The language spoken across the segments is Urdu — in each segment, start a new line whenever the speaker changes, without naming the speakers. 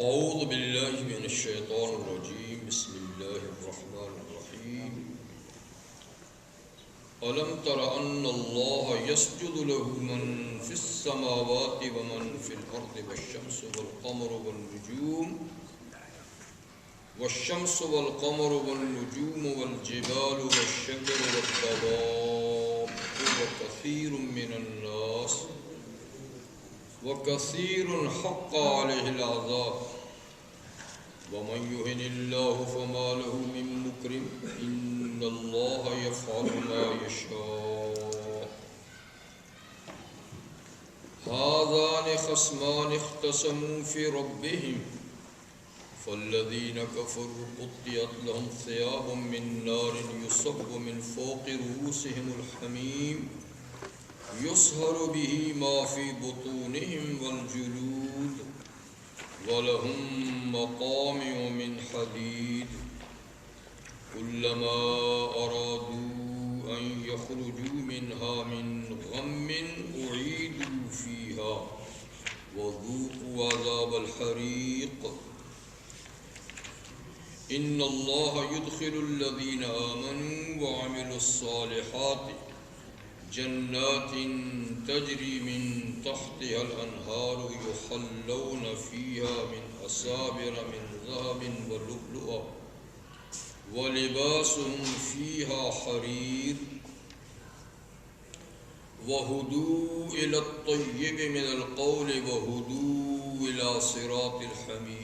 اعوذ باللہ من الشیطان الرجیم بسم اللہ الرحمن الرحیم الم تر ان اللہ یسجد له من فی السماوات ومن فی الارض والشمس والقمر والنجوم والجبال والشجر والدواب وكثير حق عليه العذاب ومن يهن الله فما له من مكرم إن الله يفعل ما يشاء هذان خصمان اختصموا في ربهم فالذين كفروا قطعت لهم ثياب من نار يصب من فوق رؤوسهم الحميم يصهر به ما في بطونهم والجلود ولهم مقامع من حديد كلما أرادوا أن يخرجوا منها من غم أعيدوا فيها وذوقوا عذاب الحريق إن الله يدخل الذين آمنوا وعملوا الصالحات جنات تجري من تحتها الأنهار يحلون فيها من أساور من ذهب ولؤلؤا ولباسهم فيها حرير وهدوا إلى الطيب من القول وهدوا إلى صراط الحميد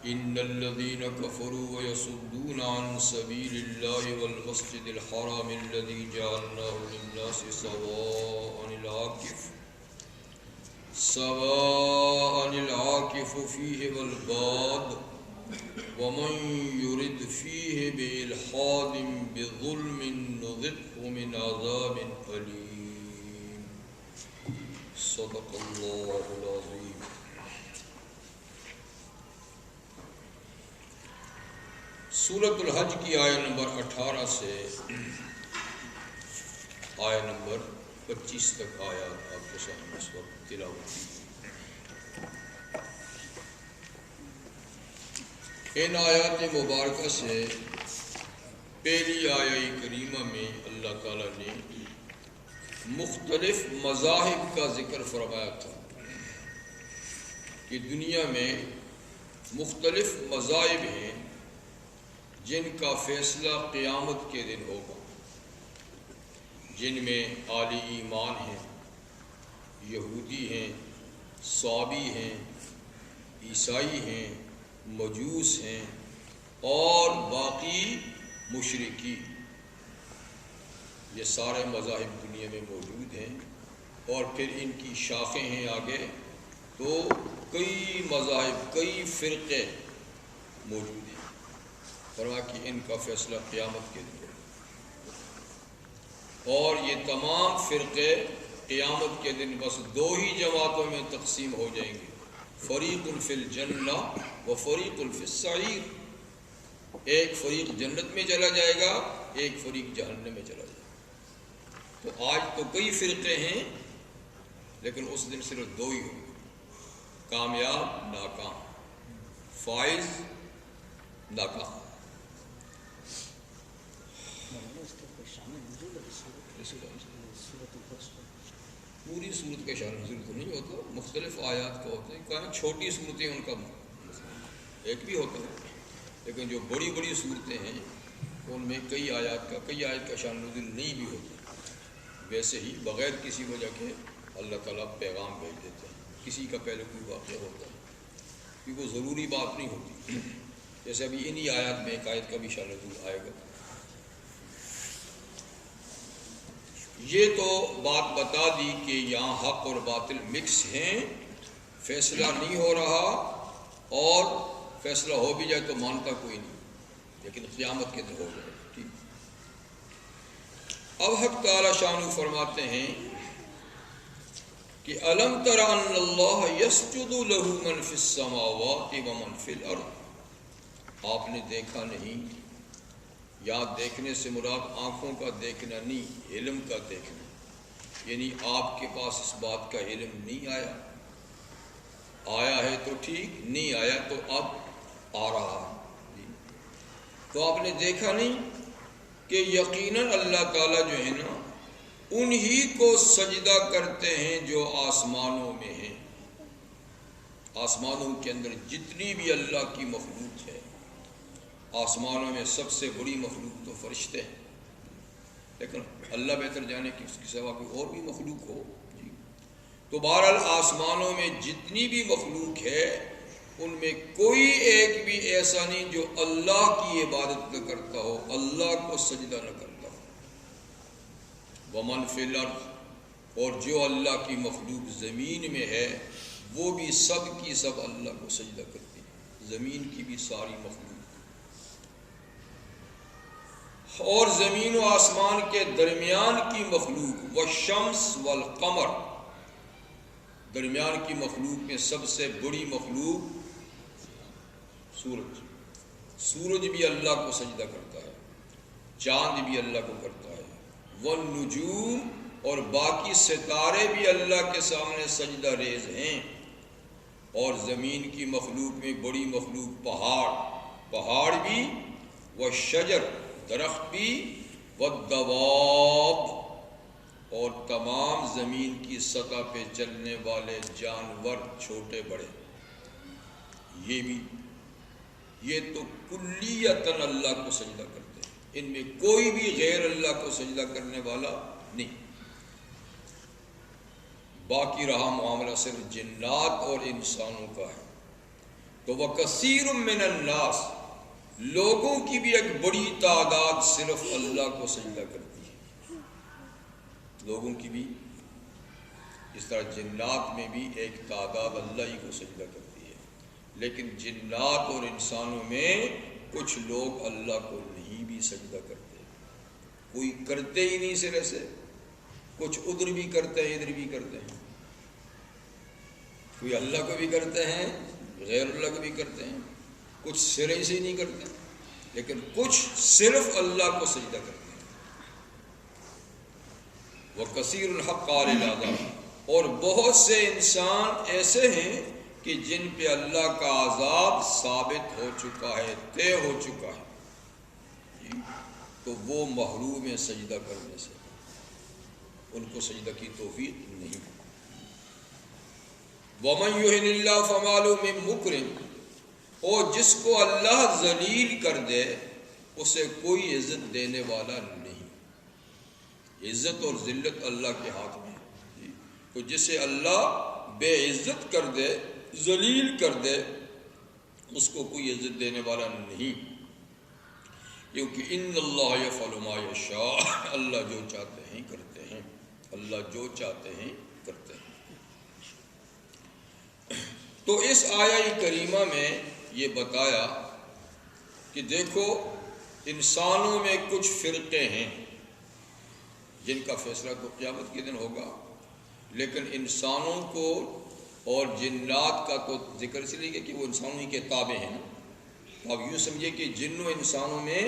إن الذين كفروا ويصدون عن سبيل الله والمسجد الحرام الذي جعلناه للناس سواء العاكف فيه والباد ومن يرد فيه بإلحاد بظلم نذقه من عذاب أليم صدق الله العظيم. سورۃ الحج کی آیہ نمبر 18 سے آیہ نمبر 25 تک آیات آپ کے سامنے اس وقت تلاوت کی. ان آیات مبارکہ سے پہلی آیہ کریمہ میں اللہ تعالیٰ نے مختلف مذاہب کا ذکر فرمایا تھا کہ دنیا میں مختلف مذاہب ہیں جن کا فیصلہ قیامت کے دن ہوگا، جن میں اہل ایمان ہیں، یہودی ہیں، صابی ہیں، عیسائی ہیں، مجوس ہیں اور باقی مشرکی. یہ سارے مذاہب دنیا میں موجود ہیں اور پھر ان کی شاخیں ہیں آگے، تو کئی مذاہب، کئی فرقے موجود ہیں. فرما کہ ان کا فیصلہ قیامت کے دن اور یہ تمام فرقے قیامت کے دن بس دو ہی جماعتوں میں تقسیم ہو جائیں گے، فریق فی الجنہ و فریق فی السعیر. ایک فریق جنت میں چلا جائے گا، ایک فریق جہنم میں چلا جائے گا. تو آج تو کئی فرقے ہیں لیکن اس دن صرف دو ہی ہوں گے، کامیاب ناکام، فائز ناکام. پوری صورت کا شان نزول تو نہیں ہوتا، مختلف آیات کا ہوتے ہیں. کہاں چھوٹی صورتیں ان کا ایک بھی ہوتا ہے، لیکن جو بڑی بڑی صورتیں ہیں ان میں کئی آیات کا شان نزول نہیں بھی ہوتا. ویسے ہی بغیر کسی وجہ کے اللہ تعالیٰ پیغام بھیج دیتے ہیں. کسی کا پہلے کوئی واقعہ ہوتا ہے کیونکہ وہ ضروری بات نہیں ہوتی. جیسے ابھی انہی آیات میں ایک آیت کا بھی شان نزول آئے گا. یہ تو بات بتا دی کہ یہاں حق اور باطل مکس ہیں، فیصلہ نہیں ہو رہا، اور فیصلہ ہو بھی جائے تو مانتا کوئی نہیں، لیکن قیامت کے دن ہو جائے. ٹھیک. اب حق تعالی شانو فرماتے ہیں کہ الم تر ان اللہ یسجد له من فی السماوات ومن فی الارض. آپ نے دیکھا نہیں، یا دیکھنے سے مراد آنکھوں کا دیکھنا نہیں، علم کا دیکھنا. یعنی آپ کے پاس اس بات کا علم نہیں آیا ہے تو ٹھیک نہیں آیا تو اب آ رہا ہے. تو آپ نے دیکھا نہیں کہ یقیناً اللہ تعالیٰ جو ہے نا انہی کو سجدہ کرتے ہیں جو آسمانوں میں ہیں. آسمانوں کے اندر جتنی بھی اللہ کی مخلوق ہے، آسمانوں میں سب سے بڑی مخلوق تو فرشتے ہیں، لیکن اللہ بہتر جانے کہ اس کی سوا کوئی اور بھی مخلوق ہو. تو بہرحال آسمانوں میں جتنی بھی مخلوق ہے ان میں کوئی ایک بھی ایسا نہیں جو اللہ کی عبادت نہ کرتا ہو، اللہ کو سجدہ نہ کرتا ہو. ومن فی الارض، اور جو اللہ کی مخلوق زمین میں ہے وہ بھی سب کی سب اللہ کو سجدہ کرتی ہے، زمین کی بھی ساری مخلوق. اور زمین و آسمان کے درمیان کی مخلوق، والشمس والقمر، درمیان کی مخلوق میں سب سے بڑی مخلوق سورج. سورج بھی اللہ کو سجدہ کرتا ہے، چاند بھی اللہ کو کرتا ہے. والنجوم، اور باقی ستارے بھی اللہ کے سامنے سجدہ ریز ہیں. اور زمین کی مخلوق میں بڑی مخلوق پہاڑ بھی، والشجر، درخت بھی، والدواب، اور تمام زمین کی سطح پہ چلنے والے جانور چھوٹے بڑے، یہ بھی. یہ تو کلیتاً اللہ کو سجدہ کرتے ہیں، ان میں کوئی بھی غیر اللہ کو سجدہ کرنے والا نہیں. باقی رہا معاملہ صرف جنات اور انسانوں کا ہے. تو وَكَثِيرٌ مِّنَ النَّاسِ، لوگوں کی بھی ایک بڑی تعداد صرف اللہ کو سجدہ کرتی ہے. لوگوں کی بھی، اس طرح جنات میں بھی ایک تعداد اللہ ہی کو سجدہ کرتی ہے، لیکن جنات اور انسانوں میں کچھ لوگ اللہ کو نہیں بھی سجدہ کرتے. کوئی کرتے ہی نہیں سرے سے، کچھ ادھر بھی کرتے ہیں ادھر بھی کرتے ہیں. کوئی اللہ کو بھی کرتے ہیں، غیر اللہ کو بھی کرتے ہیں، کچھ سرے سے ہی نہیں کرتے، لیکن کچھ صرف اللہ کو سجدہ کرتے ہیں. وَكَثِيرٌ الْحَقَّ عَلَى الْعَذَابِ، اور بہت سے انسان ایسے ہیں کہ جن پہ اللہ کا عذاب ثابت ہو چکا ہے، طے ہو چکا ہے، تو وہ محروم ہیں سجدہ کرنے سے، ان کو سجدہ کی توفیق نہیں. وَمَن يُهِنِ اللَّهُ فَمَا لَهُ مِن مُّكْرِمٍ، اور جس کو اللہ ذلیل کر دے اسے کوئی عزت دینے والا نہیں. عزت اور ذلت اللہ کے ہاتھ میں ہے. تو جسے اللہ بے عزت کر دے، ذلیل کر دے، اس کو کوئی عزت دینے والا نہیں. کیونکہ ان اللہ یفعل ما یشاء، اللہ جو چاہتے ہیں کرتے ہیں، اللہ جو چاہتے ہیں کرتے ہیں. تو اس آیہ کریمہ میں یہ بتایا کہ دیکھو انسانوں میں کچھ فرقے ہیں جن کا فیصلہ تو قیامت کے دن ہوگا، لیکن انسانوں کو اور جنات کا تو ذکر اس لیے کہ وہ انسانوں ہی کے تابع ہیں. اب یوں سمجھے کہ جن و انسانوں میں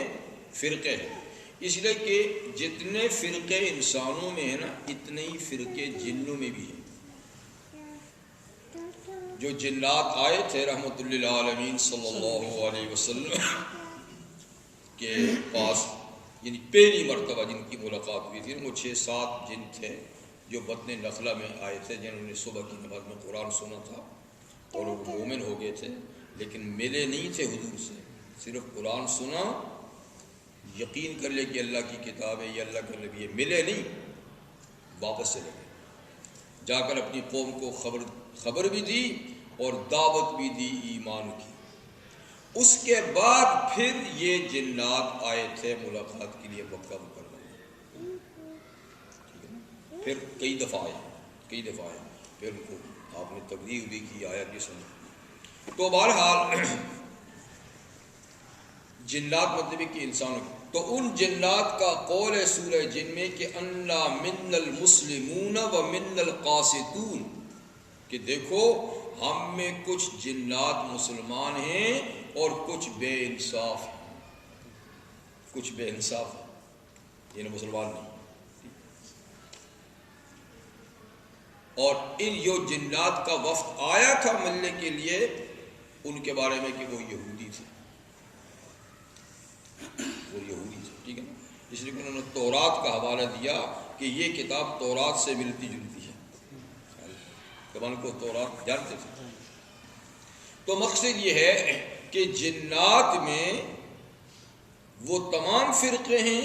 فرقے ہیں، اس لیے کہ جتنے فرقے انسانوں میں ہیں نا اتنے ہی فرقے جنوں میں بھی ہیں. جو جنات آئے تھے رحمت للعالمین صلی اللہ علیہ وسلم کے پاس، یعنی پہلی مرتبہ جن کی ملاقات ہوئی تھی، وہ 6-7 جن تھے جو بطن نخلہ میں آئے تھے، جنہوں نے صبح کی نماز میں قرآن سنا تھا اور وہ مومن ہو گئے تھے، لیکن ملے نہیں تھے حضور سے. صرف قرآن سنا، یقین کر لے کہ اللہ کی کتاب ہے، یہ اللہ کا نبی ہے، ملے نہیں، واپس چلے گئے. جا کر اپنی قوم کو خبر بھی دی اور دعوت بھی دی ایمان کی. اس کے بعد پھر یہ جنات آئے تھے ملاقات کے لیے مکہ مکرمہ. پھر کئی دفعہ آئے، پھر ان کو آپ نے تبلیغ بھی کی، آیا بھی سنی. تو بہرحال جنات مطلب کہ انسانوں کی. تو ان جنات کا قول ہے سورہ جن میں کہ انا من المسلمون و من القاسطون، کہ دیکھو ہم میں کچھ جنات مسلمان ہیں اور کچھ بے انصاف ہیں. کچھ بے انصاف ہیں، یعنی مسلمان نہیں. اور ان جو جنات کا وفد آیا تھا ملنے کے لیے ان کے بارے میں کہ وہ یہودی تھے، ٹھیک ہے نا، اس لیے انہوں نے تورات کا حوالہ دیا کہ یہ کتاب تورات سے ملتی جلتی ہے، زبان کو تورات جانتے تھے۔ تو مقصد یہ ہے کہ جنات میں وہ تمام فرقے ہیں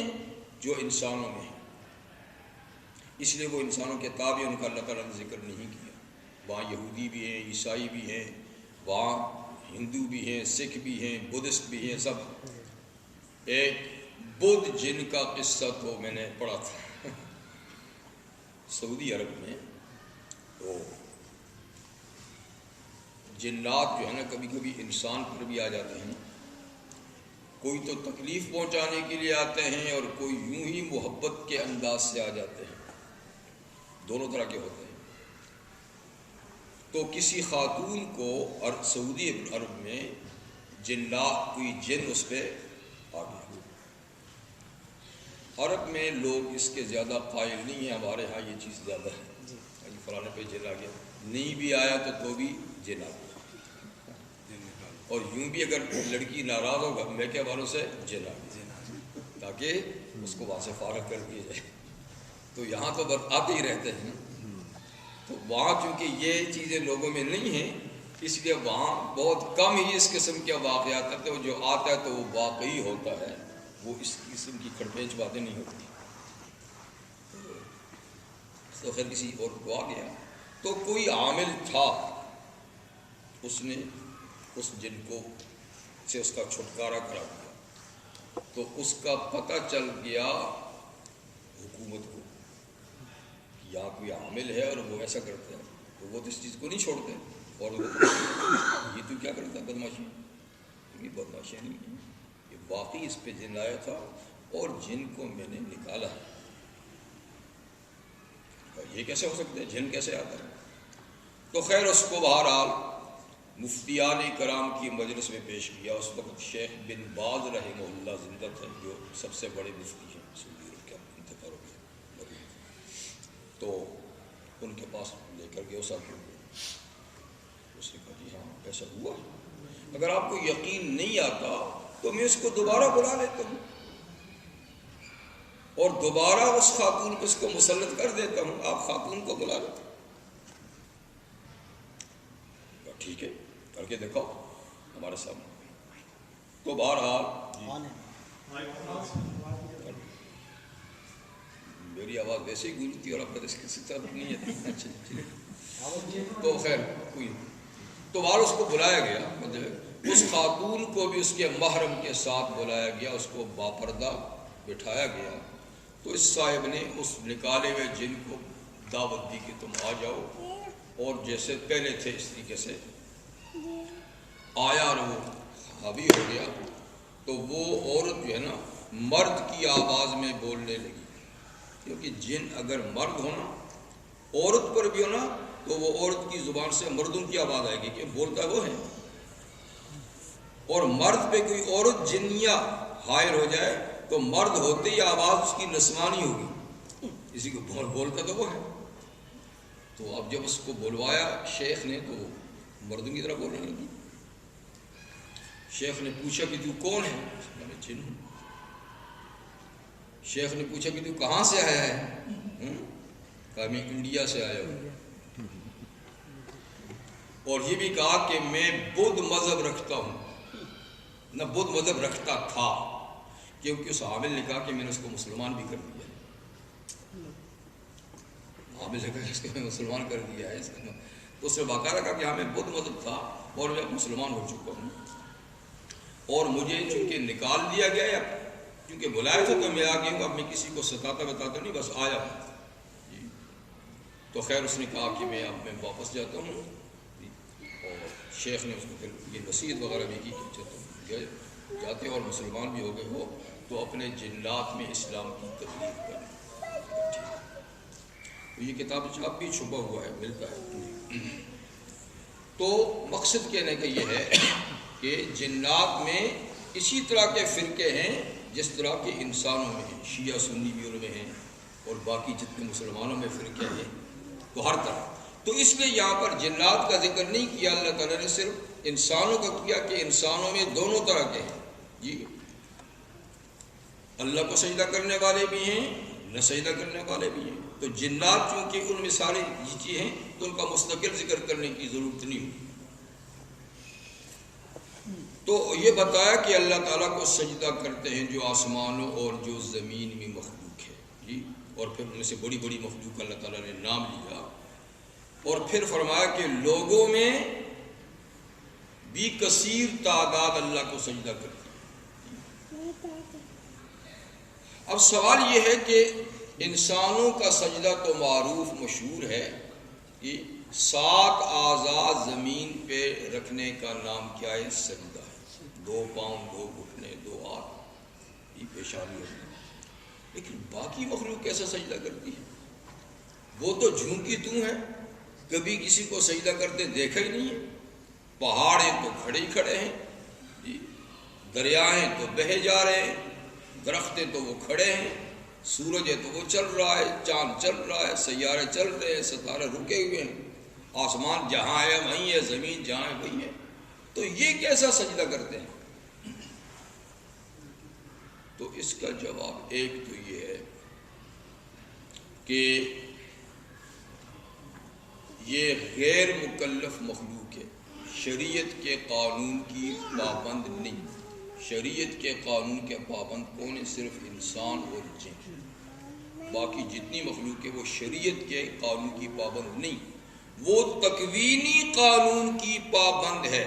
جو انسانوں میں ہیں، اس لیے وہ انسانوں کے تابع ان کا اللہ تعالیٰ نے ذکر نہیں کیا۔ وہاں یہودی بھی ہیں، عیسائی بھی ہیں، وہاں ہندو بھی ہیں، سکھ بھی ہیں، بدھسٹ بھی ہیں، سب۔ ایک بدھ جن کا قصہ تو میں نے پڑھا تھا سعودی عرب میں، تو جنات جو ہے نا کبھی کبھی انسان پر بھی آ جاتے ہیں، کوئی تو تکلیف پہنچانے کے لیے آتے ہیں اور کوئی یوں ہی محبت کے انداز سے آ جاتے ہیں، دونوں طرح کے ہوتے ہیں۔ تو کسی خاتون کو سعودی عرب میں جنات، کوئی جن اس پہ آ گیا۔ عرب میں لوگ اس کے زیادہ قائل نہیں ہیں، ہمارے ہاں یہ چیز زیادہ ہے، فلانے پہ جن آ گیا، نہیں بھی آیا تو بھی جن آ گیا، اور یوں بھی اگر لڑکی ناراض ہوگا میکے والوں سے جن آ گیا، تاکہ اس کو وہاں سے فارغ کر دیا جائے۔ تو یہاں تو بس آتے ہی رہتے ہیں، تو وہاں چونکہ یہ چیزیں لوگوں میں نہیں ہیں، اس لیے وہاں بہت کم ہی اس قسم کے واقعات کرتے ہیں، جو آتا ہے تو وہ واقعی ہوتا ہے، وہ اس قسم کی کھڑپیچ باتیں نہیں ہوتی۔ تو خیر کسی اور کو آ گیا، تو کوئی عامل تھا، اس نے اس جن کو سے اس کا چھٹکارا کرا دیا، تو اس کا پتہ چل گیا حکومت کو کہ یہاں کوئی عامل ہے اور وہ ایسا کرتا ہے، تو وہ تو اس چیز کو نہیں چھوڑتے، اور وہ یہ تو کیا کرتا ہے، بدماشی، یہ بدماشیاں نہیں ہیں، یہ واقعی اس پہ جن آیا تھا اور جن کو میں نے نکالا ہے۔ یہ کیسے ہو سکتا ہے، جن کیسے آتا ہے؟ تو خیر اس کو بہرحال مفتیان کرام کی مجلس میں پیش کیا۔ اس وقت شیخ بن باز رحمہ اللہ زندہ تھے، جو سب سے بڑے مفتی ہیں سعودی عرب کے، انتقال ہو گیا، تو ان کے پاس لے کر گئے صاحب، اس نے کہا جی ہاں ایسا ہوا، اگر آپ کو یقین نہیں آتا تو میں اس کو دوبارہ بلا لیتا ہوں اور دوبارہ اس خاتون کو اس کو مسلط کر دیتا ہوں، آپ خاتون کو بلا لیتے، ٹھیک ہے کر کے دیکھو ہمارے سامنے۔ تو بہرحال میری آواز ویسے ہی گونجتی اور اب اس کی طرف نہیں ہے، تو خیر کوئی، تو بہر اس کو بلایا گیا، مطلب اس خاتون کو بھی اس کے محرم کے ساتھ بلایا گیا، اس کو باپردہ بٹھایا گیا، تو اس صاحب نے اس نکالے ہوئے جن کو دعوت دی کہ تم آ جاؤ، اور جیسے پہلے تھے اس طریقے سے آیا اور وہ حاوی ہو گیا، تو وہ عورت جو ہے نا مرد کی آواز میں بولنے لگی، کیونکہ جن اگر مرد ہونا عورت پر بھی ہونا تو وہ عورت کی زبان سے مردوں کی آواز آئے گی، کہ بولتا وہ ہے، اور مرد پہ کوئی عورت جنیا حائر ہو جائے تو مرد ہوتے ہی آواز اس کی نسوانی ہوگی، اسی کو بولتا تو وہ ہے۔ تو اب جب اس کو بلوایا شیخ نے تو مردوں کی طرح بولنے لگی۔ شیخ نے پوچھا کہ تو کون ہے؟ میں جن ہوں۔ شیخ نے پوچھا کہ تو کہاں سے آیا ہے؟ کہا میں انڈیا سے آیا ہوں، اور یہ بھی کہا کہ میں بدھ مذہب رکھتا ہوں، نہ بدھ مذہب رکھتا تھا، کیونکہ اس عامل نے کہا کہ میں نے اس کو مسلمان بھی کر دیا، عامل نے کہا اس کو میں مسلمان کر دیا ہے، تو اس نے باقاعدہ کہا کہ ہاں میں بدھ مذہب تھا اور میں مسلمان ہو چکا ہوں، اور مجھے چونکہ نکال دیا گیا ہے، کیونکہ بلایا تھا تو میں آ گیا ہوں، اب میں کسی کو ستاتا بتاتا نہیں، بس آیا ہوں جی۔ تو خیر اس نے کہا کہ اب میں واپس جاتا ہوں، اور شیخ نے اس کو پھر یہ نصیحت وغیرہ بھی کی کہ تم جاتے اور مسلمان بھی ہو گئے ہو تو اپنے جنات میں اسلام کی تبلیغ کریں۔ تو یہ کتاب اب بھی چھپا ہوا ہے، ملتا ہے۔ تو مقصد کہنے کا یہ ہے کہ جنات میں اسی طرح کے فرقے ہیں جس طرح کے انسانوں میں ہیں، شیعہ سنی بھی ان میں ہیں، اور باقی جتنے مسلمانوں میں فرقے ہیں، تو ہر طرح تو اس لیے یہاں پر جنات کا ذکر نہیں کیا اللہ تعالیٰ نے، صرف انسانوں کا کیا کہ انسانوں میں دونوں طرح کے ہیں جی، اللہ کو سجدہ کرنے والے بھی ہیں، نہ سجدہ کرنے والے بھی ہیں۔ تو جنات چونکہ ان میں سارے چیزیں ہیں تو ان کا مستقل ذکر کرنے کی ضرورت نہیں ہوئی۔ تو یہ بتایا کہ اللہ تعالیٰ کو سجدہ کرتے ہیں جو آسمانوں اور جو زمین میں مخلوق ہے جی، اور پھر ان میں سے بڑی بڑی مخلوق اللہ تعالیٰ نے نام لیا، اور پھر فرمایا کہ لوگوں میں بھی کثیر تعداد اللہ کو سجدہ کرتی ہے۔ اب سوال یہ ہے کہ انسانوں کا سجدہ تو معروف مشہور ہے کہ 7 اعضاء زمین پہ رکھنے کا نام کیا ہے؟ سجدہ ہے۔ 2 پاؤں، 2 گھٹنے، 2 ہاتھ، یہ پیشانی ہوتی ہے۔ لیکن باقی مخلوق کیسا سجدہ کرتی ہے؟ وہ تو جھونکی توں ہے، کبھی کسی کو سجدہ کرتے دیکھا ہی نہیں ہے۔ پہاڑ ہیں تو کھڑے ہی کھڑے ہیں جی، دریا ہیں تو بہے جا رہے ہیں، درخت ہیں تو وہ کھڑے ہیں، سورج ہے تو وہ چل رہا ہے، چاند چل رہا ہے، سیارے چل رہے ہیں، ستارے رکے ہوئے ہیں، آسمان جہاں ہے وہیں ہے، زمین جہاں ہے وہیں ہے۔ تو یہ کیسا سجدہ کرتے ہیں؟ تو اس کا جواب ایک تو یہ ہے کہ یہ غیر مکلف مخلوق ہے، شریعت کے قانون کی پابند نہیں۔ شریعت کے قانون کے پابند کون ہے؟ صرف انسان اور جن۔ باقی جتنی مخلوق ہے وہ شریعت کے قانون کی پابند نہیں، وہ تکوینی قانون کی پابند ہے۔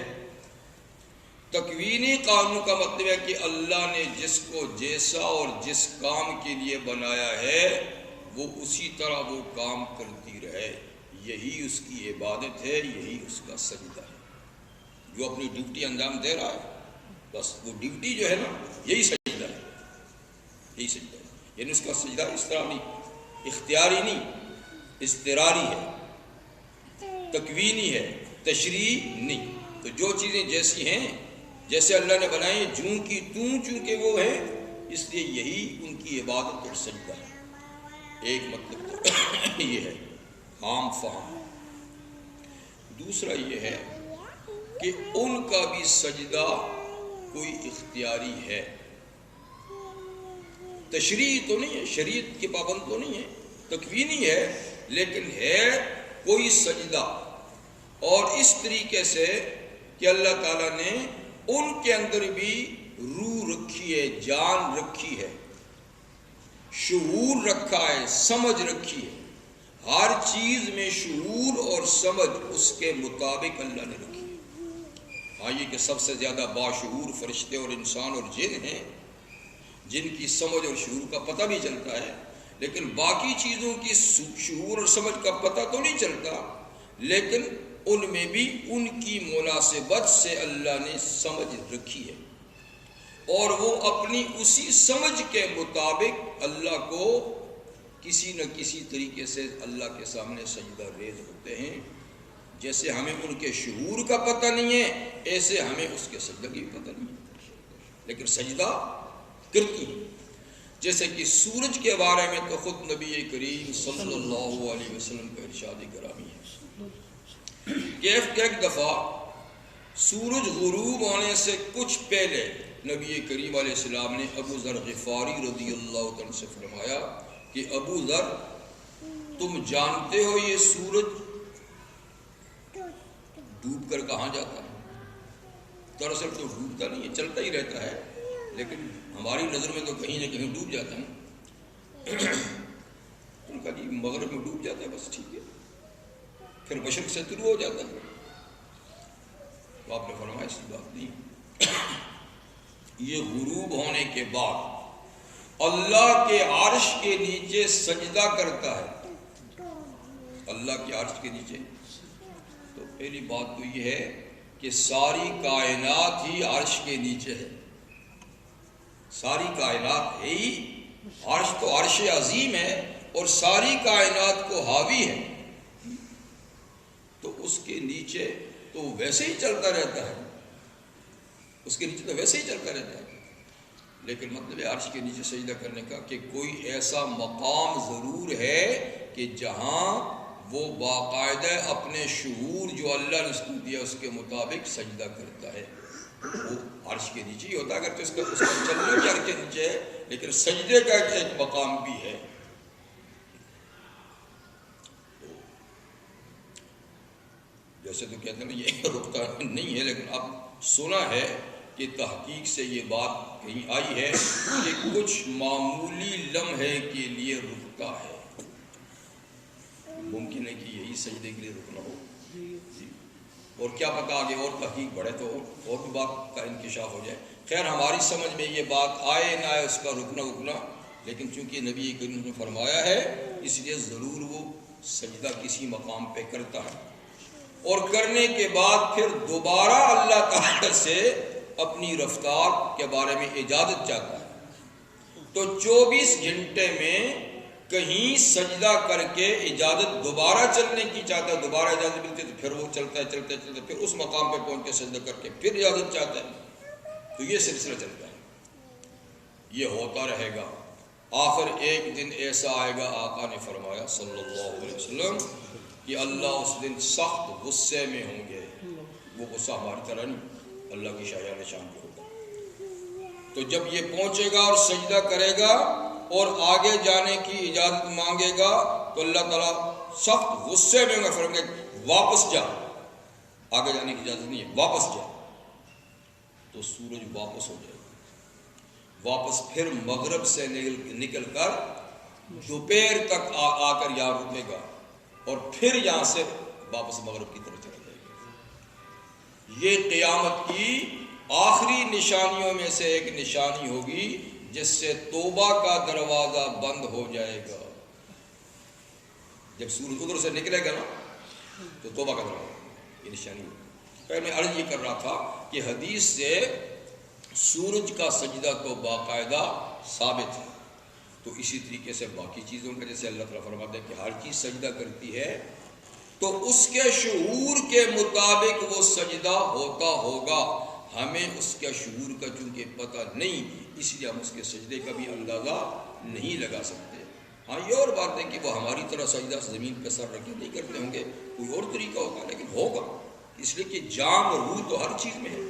تکوینی قانون کا مطلب ہے کہ اللہ نے جس کو جیسا اور جس کام کے لیے بنایا ہے وہ اسی طرح وہ کام کرتی رہے، یہی اس کی عبادت ہے، یہی اس کا سجدہ ہے۔ جو اپنی ڈیوٹی انجام دے رہا ہے بس وہ ڈیوٹی جو ہے نا یہی سجدہ ہے، یہی سجدہ ہے۔ یعنی اس کا سجدہ اس طرح نہیں، اختیاری نہیں، اضطراری ہے، تکوینی ہے، تشریعی نہیں۔ تو جو چیزیں جیسی ہیں، جیسے اللہ نے بنائی جوں کی توں چونکہ وہ ہے، اس لیے یہی ان کی عبادت اور سجدہ ہے۔ ایک مطلب تو یہ ہے عام فہم۔ دوسرا یہ ہے کہ ان کا بھی سجدہ کوئی اختیاری ہے، تشریعی تو نہیں ہے، شریعت کے پابند تو نہیں ہے، تکوینی ہے، لیکن ہے کوئی سجدہ، اور اس طریقے سے کہ اللہ تعالیٰ نے ان کے اندر بھی روح رکھی ہے، جان رکھی ہے، شعور رکھا ہے، سمجھ رکھی ہے۔ ہر چیز میں شعور اور سمجھ اس کے مطابق اللہ نے رکھی ہے۔ ہاں، یہ کہ سب سے زیادہ باشعور فرشتے اور انسان اور جن ہیں، جن کی سمجھ اور شعور کا پتہ بھی چلتا ہے، لیکن باقی چیزوں کی شعور اور سمجھ کا پتہ تو نہیں چلتا، لیکن ان میں بھی ان کی مناسبت سے اللہ نے سمجھ رکھی ہے، اور وہ اپنی اسی سمجھ کے مطابق اللہ کو کسی نہ کسی طریقے سے اللہ کے سامنے سجدہ ریز ہوتے ہیں۔ جیسے ہمیں ان کے شعور کا پتہ نہیں ہے، ایسے ہمیں اس کے سجدہ کی بھی پتہ نہیں ہے، لیکن سجدہ کرتی ہے۔ جیسے کہ سورج کے بارے میں تو خود نبی کریم صلی اللہ علیہ وسلم کا ارشاد گرامی ہے کہ ایک دفعہ سورج غروب ہونے سے کچھ پہلے نبی کریم علیہ السلام نے ابو ذر غفاری رضی اللہ عنہ سے فرمایا کہ ابو ذر، تم جانتے ہو یہ سورج ڈوب کر کہاں جاتا ہے؟ دراصل تو ڈوبتا نہیں ہے، چلتا ہی رہتا ہے، لیکن ہماری نظر میں تو کہیں نہ کہیں ڈوب جاتا ہے۔ ان کا جی مغرب میں ڈوب جاتا ہے، بس ٹھیک ہے، پھر مشرق سے طلوع ہو جاتا ہے۔ تو آپ نے فرمایا اس کی بات نہیں، یہ غروب ہونے کے بعد اللہ کے عرش کے نیچے سجدہ کرتا ہے، اللہ کے عرش کے نیچے۔ تو پہلی بات تو یہ ہے کہ ساری کائنات ہی عرش کے نیچے ہے، ساری کائنات ہے ہی، عرش تو عرش عظیم ہے اور ساری کائنات کو حاوی ہے، تو اس کے نیچے تو ویسے ہی چلتا رہتا ہے، اس کے نیچے تو ویسے ہی چلتا رہتا ہے، لیکن مطلب عرش کے نیچے سجدہ کرنے کا کہ کوئی ایسا مقام ضرور ہے کہ جہاں وہ باقاعدہ اپنے شعور جو اللہ نے اس کو دیا اس کے مطابق سجدہ کرتا ہے. وہ عرش کے نیچے ہی ہوتا ہے، اگر تو اس کا چلنا بھی عرش کے نیچے ہے، لیکن سجدے کا ایک مقام بھی ہے. جیسے تو کہتے ہیں یہ رکتا نہیں ہے، لیکن اب سنا ہے کہ تحقیق سے یہ بات کہیں آئی ہے کہ کچھ معمولی لمحے کے لیے رکتا ہے. ممکن ہے کہ یہی سجدے کے لیے رکنا ہو، اور کیا پتہ آگے اور تحقیق بڑھے تو اور بھی بات کا انکشاف ہو جائے. خیر ہماری سمجھ میں یہ بات آئے نہ آئے اس کا رکنا، لیکن چونکہ نبی کریم نے فرمایا ہے اس لیے ضرور وہ سجدہ کسی مقام پہ کرتا ہے، اور کرنے کے بعد پھر دوبارہ اللہ تعالی سے اپنی رفتار کے بارے میں اجازت چاہتا ہے. تو 24 گھنٹے میں کہیں سجدہ کر کے اجازت دوبارہ چلنے کی چاہتا ہے، دوبارہ اجازت ملتی ہے تو پھر وہ چلتا ہے، چلتے پھر اس مقام پہ پہنچ کے سجدہ کر کے پھر اجازت چاہتا ہے. تو یہ سلسلہ چلتا ہے، یہ ہوتا رہے گا. آخر ایک دن ایسا آئے گا، آقا نے فرمایا صلی اللہ علیہ وسلم کہ اللہ اس دن سخت غصے میں ہوں گے. وہ غصہ ہماری طرح نہیں، اللہ کی شایان شان پہ ہوگا. تو جب یہ پہنچے گا اور سجدہ کرے گا اور آگے جانے کی اجازت مانگے گا تو اللہ تعالیٰ سخت غصے میں ہوں گے، فرمائیں گے واپس جا، آگے جانے کی اجازت نہیں ہے، واپس جا. تو سورج واپس ہو جائے گا، واپس پھر مغرب سے نکل کر دوپہر تک آ کر یہاں رکے گا، اور پھر یہاں سے واپس مغرب کی طرف چلا جائے گا. یہ قیامت کی آخری نشانیوں میں سے ایک نشانی ہوگی جس سے توبہ کا دروازہ بند ہو جائے گا. جب سورج ادھر سے نکلے گا نا تو توبہ کا دروازہ، یہ نشانی ہوگی. پہلے میں عرض یہ کر رہا تھا کہ حدیث سے سورج کا سجدہ تو باقاعدہ ثابت ہے، تو اسی طریقے سے باقی چیزوں کا جیسے اللہ تعالیٰ فرماتا ہے کہ ہر چیز سجدہ کرتی ہے، تو اس کے شعور کے مطابق وہ سجدہ ہوتا ہوگا. ہمیں اس کے شعور کا چونکہ پتہ نہیں، اس لیے ہم اس کے سجدے کا بھی اندازہ نہیں لگا سکتے. ہاں یہ اور بات ہے کہ وہ ہماری طرح سجدہ زمین پہ سر رکھے نہیں کرتے ہوں گے، کوئی اور طریقہ ہوگا، لیکن ہوگا، اس لیے کہ جان اور روح تو ہر چیز میں ہے.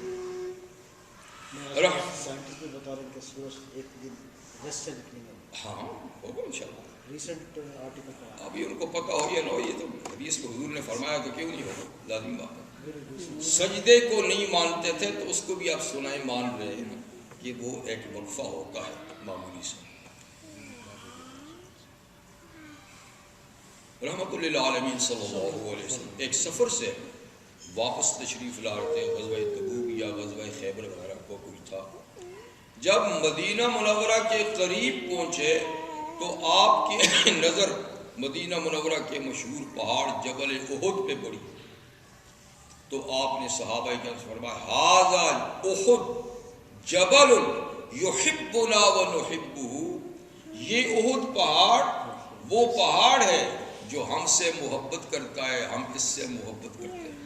سائنٹسٹ بھی بتا رہے ہیں کہ سورج ایک دن ویسٹ سے نکلیں گے.
ہاں ہوگا انشاءاللہ.
ریسنٹ آرٹیکل پڑھا،
ابھی ان کو پتہ ہو یا نہ ہو، یہ تو حدیث کو حضور نے فرمایا تو کیوں نہیں ہوگا، لازم بات ہے. سجدے کو نہیں مانتے تھے تو اس کو بھی آپ سنائیں مان رہے ہیں کہ وہ ایک وقفہ ہوتا ہے معمولی سے. رحمت للعالمین صلی اللہ علیہ وسلم ایک سفر سے واپس تشریف لا رہے تھے، غزوہ تبوک یا غزوہ خیبر وغیرہ کو کوئی تھا. جب مدینہ منورہ کے قریب پہنچے تو آپ کی نظر مدینہ منورہ کے مشہور پہاڑ جبل احد پہ پڑی. تو آپ نے صحابہ کے فرمایا ھذا احد جبل یحبنا ونحبہ، یہ احد پہاڑ وہ پہاڑ ہے جو ہم سے محبت کرتا ہے، ہم اس سے محبت کرتے ہیں.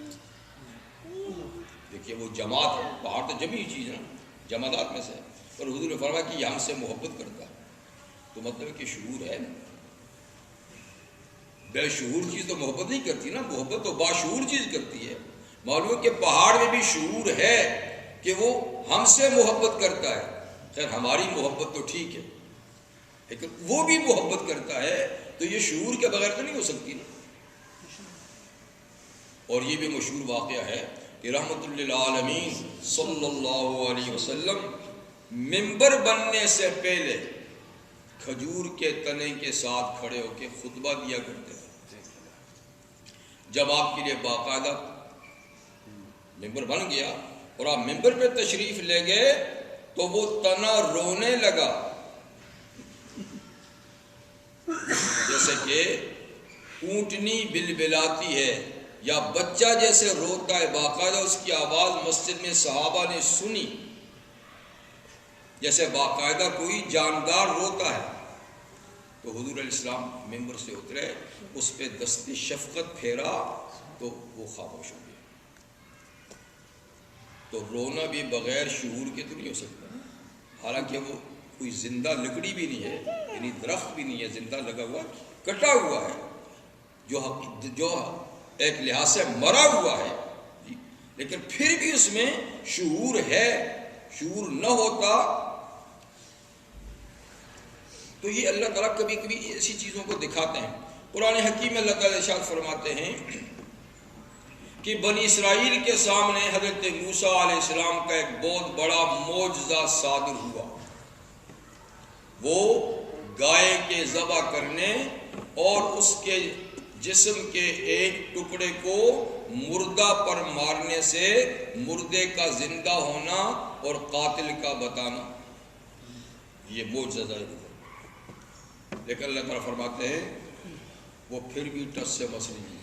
دیکھیے وہ جماعت ہے، پہاڑ تو جمعی چیز ہے نا، جماعت میں سے، اور حضور نے فرمایا کہ یہ ہم سے محبت کرتا ہے. تو مطلب ہے کہ شعور ہے نا، بے شعور چیز تو محبت نہیں کرتی نا، محبت تو باشعور چیز کرتی ہے. معلوم ہے کہ پہاڑ میں بھی شعور ہے کہ وہ ہم سے محبت کرتا ہے. خیر ہماری محبت تو ٹھیک ہے، لیکن وہ بھی محبت کرتا ہے، تو یہ شعور کے بغیر تو نہیں ہو سکتی نا. اور یہ بھی مشہور واقعہ ہے کہ رحمت للعالمین صلی اللہ علیہ وسلم منبر بننے سے پہلے کھجور کے تنے کے ساتھ کھڑے ہو کے خطبہ دیا کرتے تھے. جب آپ کے لیے باقاعدہ ممبر بن گیا اور آپ ممبر پہ تشریف لے گئے تو وہ تنا رونے لگا، جیسے کہ اونٹنی بلبلاتی ہے یا بچہ جیسے روتا ہے، باقاعدہ اس کی آواز مسجد میں صحابہ نے سنی جیسے باقاعدہ کوئی جاندار روتا ہے. تو حضور علیہ السلام ممبر سے اترے، اس پہ دست شفقت پھیرا تو وہ خاموش ہو گیا. تو رونا بھی بغیر شعور کے تو نہیں ہو سکتا، حالانکہ وہ کوئی زندہ لکڑی بھی نہیں ہے، یعنی درخت بھی نہیں ہے زندہ لگا ہوا، کٹا ہوا ہے. جو ایک لحاظ سے مرا ہوا ہے جی، لیکن پھر بھی اس میں شعور ہے. شعور نہ ہوتا تو یہ اللہ تعالیٰ کبھی کبھی ایسی چیزوں کو دکھاتے ہیں. قرآن حکیم میں اللہ تعالیٰ ارشاد فرماتے ہیں کہ بنی اسرائیل کے سامنے حضرت موسیٰ علیہ السلام کا ایک بہت بڑا معجزہ صادر ہوا. وہ گائے کے ذبح کرنے اور اس کے جسم کے ایک ٹکڑے کو مردہ پر مارنے سے مردے کا زندہ ہونا اور قاتل کا بتانا، یہ معجزہ ظاہر ہوا. لیکن اللہ تعالیٰ فرماتے ہیں وہ پھر بھی ٹس سے مس نہیں.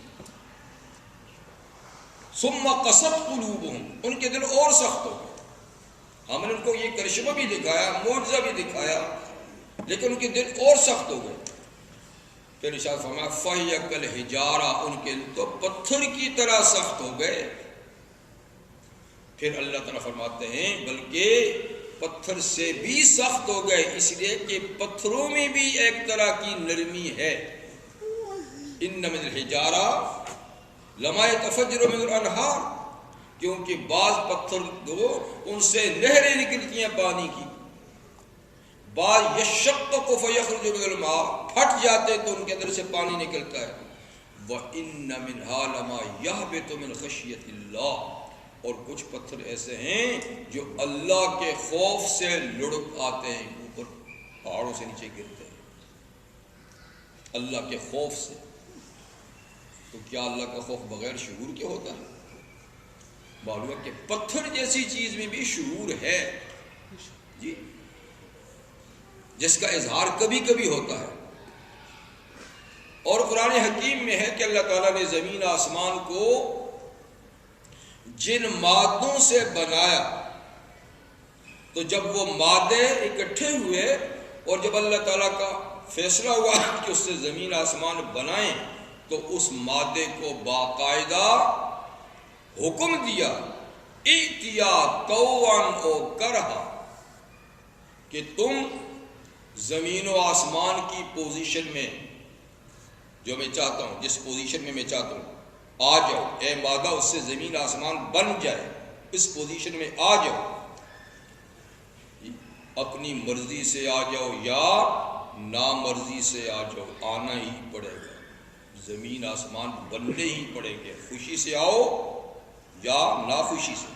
ثم قست قلوبہم، ان کے دل اور سخت ہو گئے. ہم نے ان کو یہ کرشمہ بھی دکھایا، معجزہ بھی دکھایا، لیکن ان کے دل اور سخت ہو گئے. پھر ارشاد فرمایا فَهِيَ كَالْحِجَارَةِ، ان کے تو پتھر کی طرح سخت ہو گئے. پھر اللہ تعالیٰ فرماتے ہیں بلکہ پتھر سے بھی سخت ہو گئے، اس لیے کہ پتھروں میں بھی ایک طرح کی نرمی ہے. إِنَّ مِنَ الْحِجَارَةِ لَمَا يَتَفَجَّرُ مِنْهُ الْأَنْهَارُ، کیونکہ بعض پتھر دو ان سے نہریں نکلتی ہیں پانی کی. بعض یشقق فیخرج من الماء، پھٹ جاتے تو ان کے اندر سے پانی نکلتا ہے. وَإِنَّ مِنْهَا لَمَا يَهْبِطُ مِنْ خَشْيَةِ اللَّهِ، اور کچھ پتھر ایسے ہیں جو اللہ کے خوف سے لڑک آتے ہیں، اوپر پہاڑوں سے نیچے گرتے ہیں اللہ کے خوف سے. تو کیا اللہ کا خوف بغیر شعور کے ہوتا ہے؟ معلوم ہے کہ پتھر جیسی چیز میں بھی شعور ہے جی، جس کا اظہار کبھی کبھی ہوتا ہے. اور قرآن حکیم میں ہے کہ اللہ تعالیٰ نے زمین آسمان کو جن مادوں سے بنایا، تو جب وہ مادے اکٹھے ہوئے اور جب اللہ تعالیٰ کا فیصلہ ہوا کہ اس سے زمین آسمان بنائیں، تو اس مادے کو باقاعدہ حکم دیا ائتیا طوعا او کرہا، کہ تم زمین و آسمان کی پوزیشن میں جو میں چاہتا ہوں، جس پوزیشن میں چاہتا ہوں آ جاؤ. اے مادہ اس سے زمین آسمان بن جائے، اس پوزیشن میں آ جاؤ. اپنی مرضی سے آ جاؤ یا نامرضی سے آ جاؤ، آنا ہی پڑے گا. زمین آسمان بننے ہی پڑیں گے، خوشی سے آؤ یا ناخوشی سے.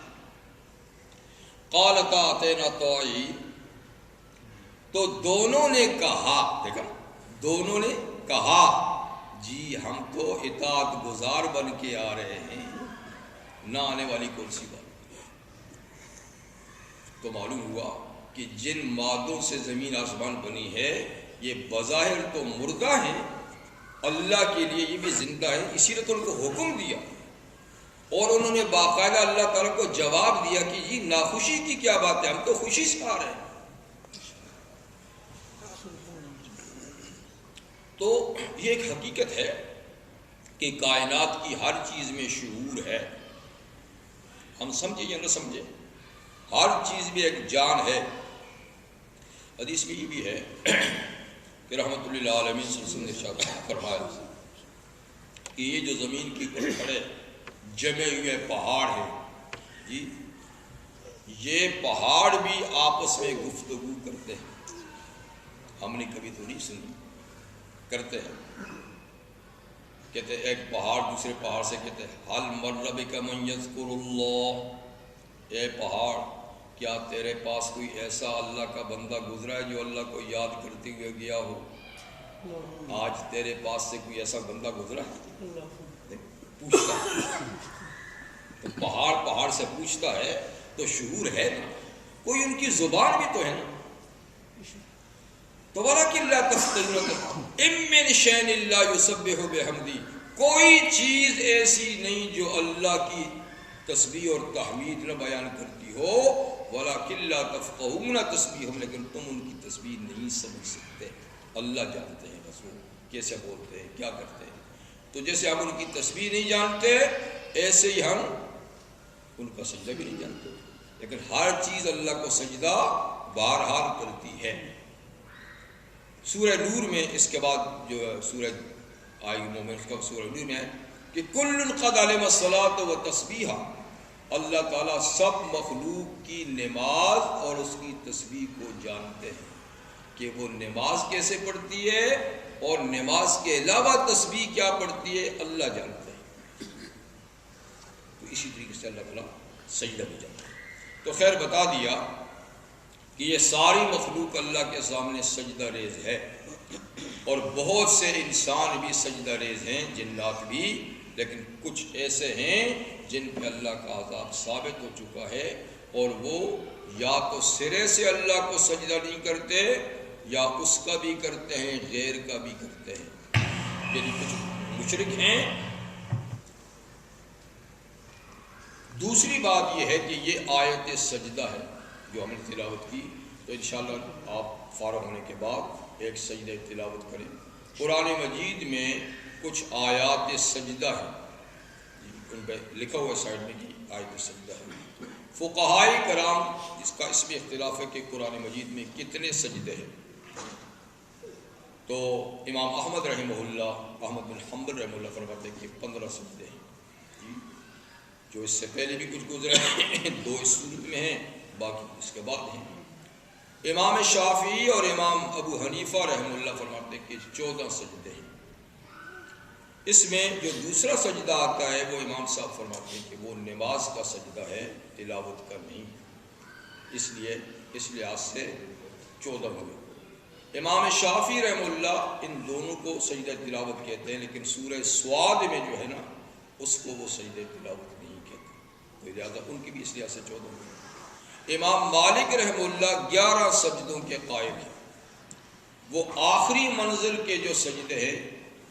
قالتا اتینا طائعین، تو دونوں نے کہا، دیکھا دونوں نے کہا جی ہم تو اطاعت گزار بن کے آ رہے ہیں، نہ آنے والی کون سی بات. تو معلوم ہوا کہ جن مادوں سے زمین آسمان بنی ہے یہ بظاہر تو مردہ ہیں، اللہ کے لیے یہ بھی زندہ ہے. اسی لیے تو ان کو حکم دیا اور انہوں نے باقاعدہ اللہ تعالیٰ کو جواب دیا کہ جی ناخوشی کی کیا بات ہے، ہم تو خوشی سے آ رہے ہیں. تو یہ ایک حقیقت ہے کہ کائنات کی ہر چیز میں شعور ہے. ہم سمجھے یا نہ سمجھے، ہر چیز میں ایک جان ہے. حدیث میں یہ بھی ہے کہ رحمت اللہ عالمین صلی اللہ علیہ وسلم نے ارشاد فرمایا کہ یہ جو زمین کے اوپر کھڑے جمے ہوئے پہاڑ ہیں جی، یہ پہاڑ بھی آپس میں گفتگو کرتے ہیں. ہم نے کبھی تو نہیں سنی، کرتے ہیں. کہتے ہیں ایک پہاڑ دوسرے پہاڑ سے کہتے ہیں حل مر بک من یذکر اللہ، اے پہاڑ کیا تیرے پاس کوئی ایسا اللہ کا بندہ گزرا ہے جو اللہ کو یاد کرتے ہوئے گیا ہو؟ آج تیرے پاس سے کوئی ایسا بندہ گزرا ہے؟ پوچھتا ہے. تو پہاڑ سے پوچھتا ہے تو شعور ہے نا، کوئی ان کی زبان بھی تو ہے نا. تو وَلَكِنْ لَا تَفْقَهُونَ إِن مِّن شَيْءٍ إِلَّا يُسَبِّحُ بِحَمْدِهِ، کوئی چیز ایسی نہیں جو اللہ کی تسبیح اور تحمید نہ بیان کرتی ہو. وَلَكِنْ لَا تَفْقَهُونَ تَسْبِيحَهُمْ، لیکن تم ان کی تسبیح نہیں سمجھ سکتے. اللہ جانتے ہیں بس وہ کیسے بولتے ہیں، کیا کرتے ہیں. تو جیسے ہم ان کی تسبیح نہیں جانتے، ایسے ہی ہم ان کا سجدہ بھی نہیں جانتے. لیکن ہر چیز اللہ کو سجدہ بہرحال کرتی ہے. سورہ نور میں اس کے بعد جو ہے سورہ آئی مومنٹس کا سورہ نور میں ہے کہ کل قد علم الصلاۃ و تسبیحا، اللہ تعالیٰ سب مخلوق کی نماز اور اس کی تسبیح کو جانتے ہیں کہ وہ نماز کیسے پڑھتی ہے اور نماز کے علاوہ تسبیح کیا پڑھتی ہے، اللہ جانتے ہیں۔ تو اسی طریقے سے اللہ تعالیٰ سجدہ بھی جانتا ہے۔ تو خیر بتا دیا کہ یہ ساری مخلوق اللہ کے سامنے سجدہ ریز ہے، اور بہت سے انسان بھی سجدہ ریز ہیں، جنات بھی، لیکن کچھ ایسے ہیں جن پہ اللہ کا عذاب ثابت ہو چکا ہے، اور وہ یا تو سرے سے اللہ کو سجدہ نہیں کرتے، یا اس کا بھی کرتے ہیں، غیر کا بھی کرتے ہیں، یعنی کچھ مشرک ہیں۔ دوسری بات یہ ہے کہ یہ آیت سجدہ ہے جو ہم نے تلاوت کی، تو انشاءاللہ آپ فارغ ہونے کے بعد ایک سجدہ تلاوت کریں۔ قرآن مجید میں کچھ آیات سجدہ ہیں، ان پہ لکھا ہوا سائڈ میں کہ آیت سجدہ ہے۔ فقہائے کرام اس کا اس میں اختلاف ہے کہ قرآن مجید میں کتنے سجدے ہیں۔ تو امام احمد رحمہ اللہ، احمد بن حنبل رحمہ اللہ فرماتے ہیں کہ 15 سجدے ہیں، جو اس سے پہلے بھی کچھ گزرے ہیں، 2 اس صورت میں ہیں، باقی اس کے بعد ہیں۔ امام شافعی اور امام ابو حنیفہ رحمہ اللہ فرماتے ہیں کہ 14 سجدے ہیں۔ اس میں جو دوسرا سجدہ آتا ہے وہ امام صاحب فرماتے ہیں کہ وہ نماز کا سجدہ ہے، تلاوت کا نہیں، اس لیے اس لحاظ سے 14 ہوئے۔ امام شافعی رحمہ اللہ ان دونوں کو سجدہ تلاوت کہتے ہیں، لیکن سورہ سواد میں جو ہے نا اس کو وہ سجدہ تلاوت نہیں کہتے، تو لہٰذا ان کی بھی اس لحاظ سے 14 ہوئے۔ امام مالک رحمہ اللہ 11 سجدوں کے قائل ہیں، وہ آخری منزل کے جو سجدے ہیں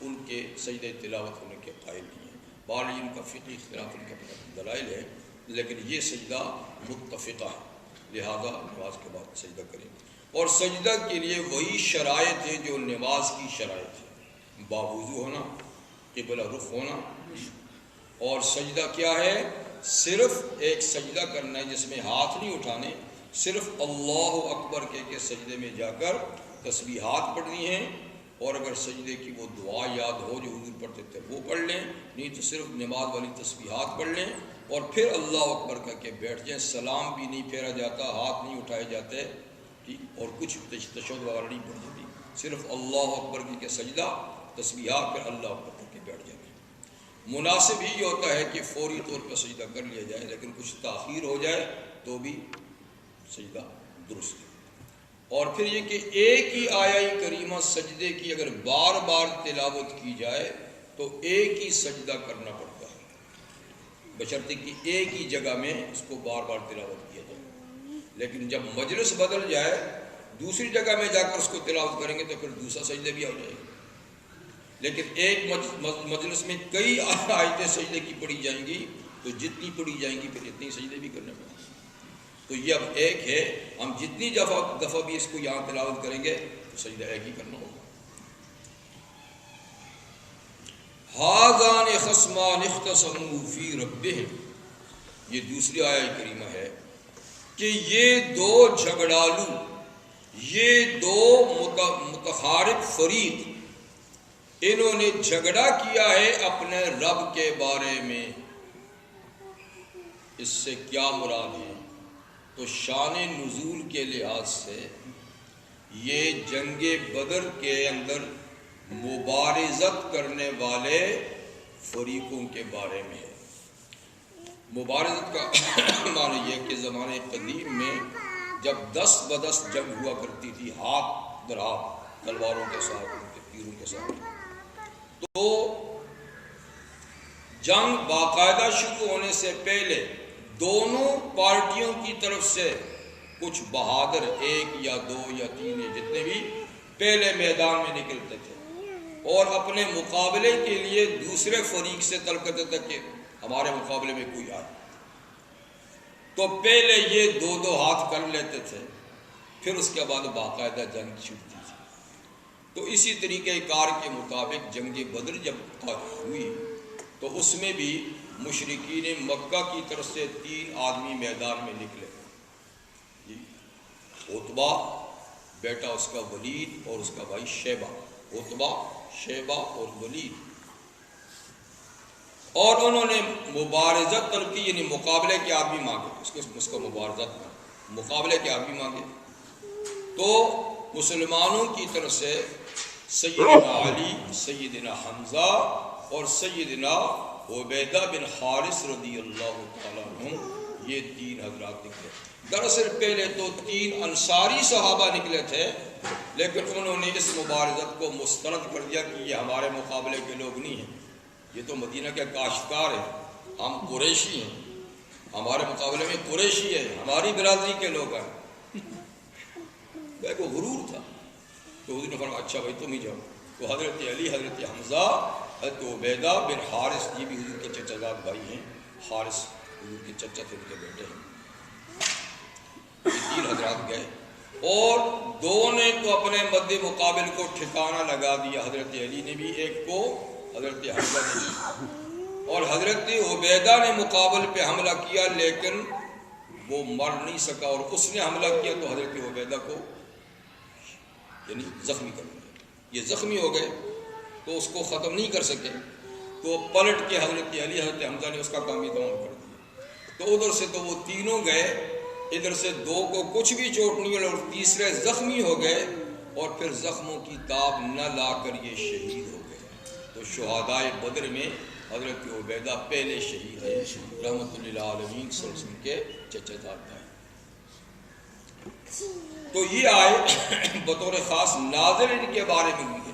ان کے سجدہ تلاوت ہونے کے قائل نہیں ہیں۔ بہرحال ان کا فقہی اختلاف، ان کا دلائل ہے، لیکن یہ سجدہ متفقہ ہے، لہذا نماز کے بعد سجدہ کریں۔ اور سجدہ کے لیے وہی شرائط ہیں جو نماز کی شرائط ہے، باوضو ہونا، قبلہ رخ ہونا، اور سجدہ کیا ہے؟ صرف ایک سجدہ کرنا ہے جس میں ہاتھ نہیں اٹھانے، صرف اللہ اکبر کہہ کے سجدے میں جا کر تسبیحات پڑھنی ہیں، اور اگر سجدے کی وہ دعا یاد ہو جو حضور پڑھتے تھے وہ پڑھ لیں، نہیں تو صرف نماز والی تسبیحات پڑھ لیں، اور پھر اللہ اکبر کہہ کے بیٹھ جائیں۔ سلام بھی نہیں پھیرا جاتا، ہاتھ نہیں اٹھائے جاتے، اور کچھ تشہد وغیرہ نہیں پڑھ جاتی، صرف اللہ اکبر کہہ کے سجدہ، تسبیحات، پھر اللہ اکبر کہہ کے بیٹھ جاتے ہیں۔ مناسب ہی ہوتا ہے کہ فوری طور پر سجدہ کر لیا جائے، لیکن کچھ تاخیر ہو جائے تو بھی سجدہ درست ہے۔ اور پھر یہ کہ ایک ہی آیہ کریمہ سجدے کی اگر بار بار تلاوت کی جائے تو ایک ہی سجدہ کرنا پڑتا ہے، بشرطے کہ ایک ہی جگہ میں اس کو بار بار تلاوت کیا جائے۔ لیکن جب مجلس بدل جائے، دوسری جگہ میں جا کر اس کو تلاوت کریں گے تو پھر دوسرا سجدہ بھی آ جائے گا۔ لیکن ایک مجلس میں کئی آیتیں سجدے کی پڑھی جائیں گی تو جتنی پڑھی جائیں گی پھر اتنی سجدے بھی کرنے پڑیں گے۔ تو یہ اب ایک ہے، ہم جتنی دفعہ بھی اس کو یہاں تلاوت کریں گے تو سجدہ ایک ہی کرنا ہوگا۔ ہذان خصمان اختصموا فی ربہم، یہ دوسری آیہ کریمہ ہے کہ یہ 2 جھگڑالو، یہ 2 متخارف فریق، انہوں نے جھگڑا کیا ہے اپنے رب کے بارے میں۔ اس سے کیا مراد ہے؟ تو شان نزول کے لحاظ سے یہ جنگ بدر کے اندر مبارزت کرنے والے فریقوں کے بارے میں ہے۔ مبارزت کا معنی یہ کہ زمانے قدیم میں جب دست بدست جنگ ہوا کرتی تھی، ہاتھ در ہاتھ، تلواروں کے ساتھ، ان کے تیروں کے ساتھ، تو جنگ باقاعدہ شروع ہونے سے پہلے دونوں پارٹیوں کی طرف سے کچھ بہادر، 1 یا 2 یا 3 یا جتنے بھی، پہلے میدان میں نکلتے تھے اور اپنے مقابلے کے لیے دوسرے فریق سے طلب کرتے تھے کہ ہمارے مقابلے میں کوئی آئے۔ تو پہلے یہ 2 ہاتھ کر لیتے تھے، پھر اس کے بعد باقاعدہ جنگ چھڑتی تھی۔ تو اسی طریقہ کار کے مطابق جنگ بدر جب ہوئی تو اس میں بھی مشرکین مکہ کی طرف سے 3 آدمی میدان میں نکلے، عتبہ بیٹا اس کا ولید اور اس کا بھائی شیبہ، عتبہ، شیبہ اور ولید، اور انہوں نے مبارزت طلب کی، یعنی مقابلے کے آدمی مانگے، اس کو مبارزت مقابلے کے آدمی مانگے، تو مسلمانوں کی طرف سے سیدنا علی، سیدنا حمزہ اور سیدنا عبیدہ بن حارث رضی اللہ تعالیٰ عنہ، یہ 3 حضرات نکلے۔ دراصل پہلے تو 3 انصاری صحابہ نکلے تھے، لیکن انہوں نے اس مبارزت کو مسترد کر دیا کہ یہ ہمارے مقابلے کے لوگ نہیں ہیں، یہ تو مدینہ کے کاشتکار ہیں، ہم قریشی ہیں، ہمارے مقابلے میں قریشی ہے، ہماری برادری کے لوگ ہیں۔ کو غرور تھا تو حضور نے فرمایا اچھا بھائی تم ہی جاؤ۔ تو حضرت علی، حضرت حمزہ، حضرت عبیدہ بن حارث، یہ بھی حضور کے چچا زاد بھائی ہیں، حارث حضور کے چچا تھے، ان کے بیٹے ہیں، یہ 3 حضرات گئے اور 2 نے تو اپنے مد مقابل کو ٹھکانہ لگا دیا، حضرت علی نے بھی ایک کو، حضرت حمزہ نے بھی، اور حضرت عبیدہ نے مقابل پہ حملہ کیا لیکن وہ مر نہیں سکا، اور اس نے حملہ کیا تو حضرت عبیدہ کو یعنی زخمی کر دیا، یہ زخمی ہو گئے تو اس کو ختم نہیں کر سکے، تو پلٹ کے حضرت علی، حضرت حمزہ نے اس کا کام بھی تمام کر دیا۔ تو ادھر سے تو وہ تینوں گئے، ادھر سے 2 کو کچھ بھی چوٹ نہیں ہوئی اور تیسرے زخمی ہو گئے، اور پھر زخموں کی تاب نہ لا کر یہ شہید ہو گئے۔ تو شہدائے بدر میں حضرت عبیدہ پہلے شہید ہے، رحمت اللہ علیہ صلی اللہ علیہ وسلم کے چچا زاد بھائی۔ تو یہ آئے بطور خاص نازل ان کے بارے میں ہوئی ہے۔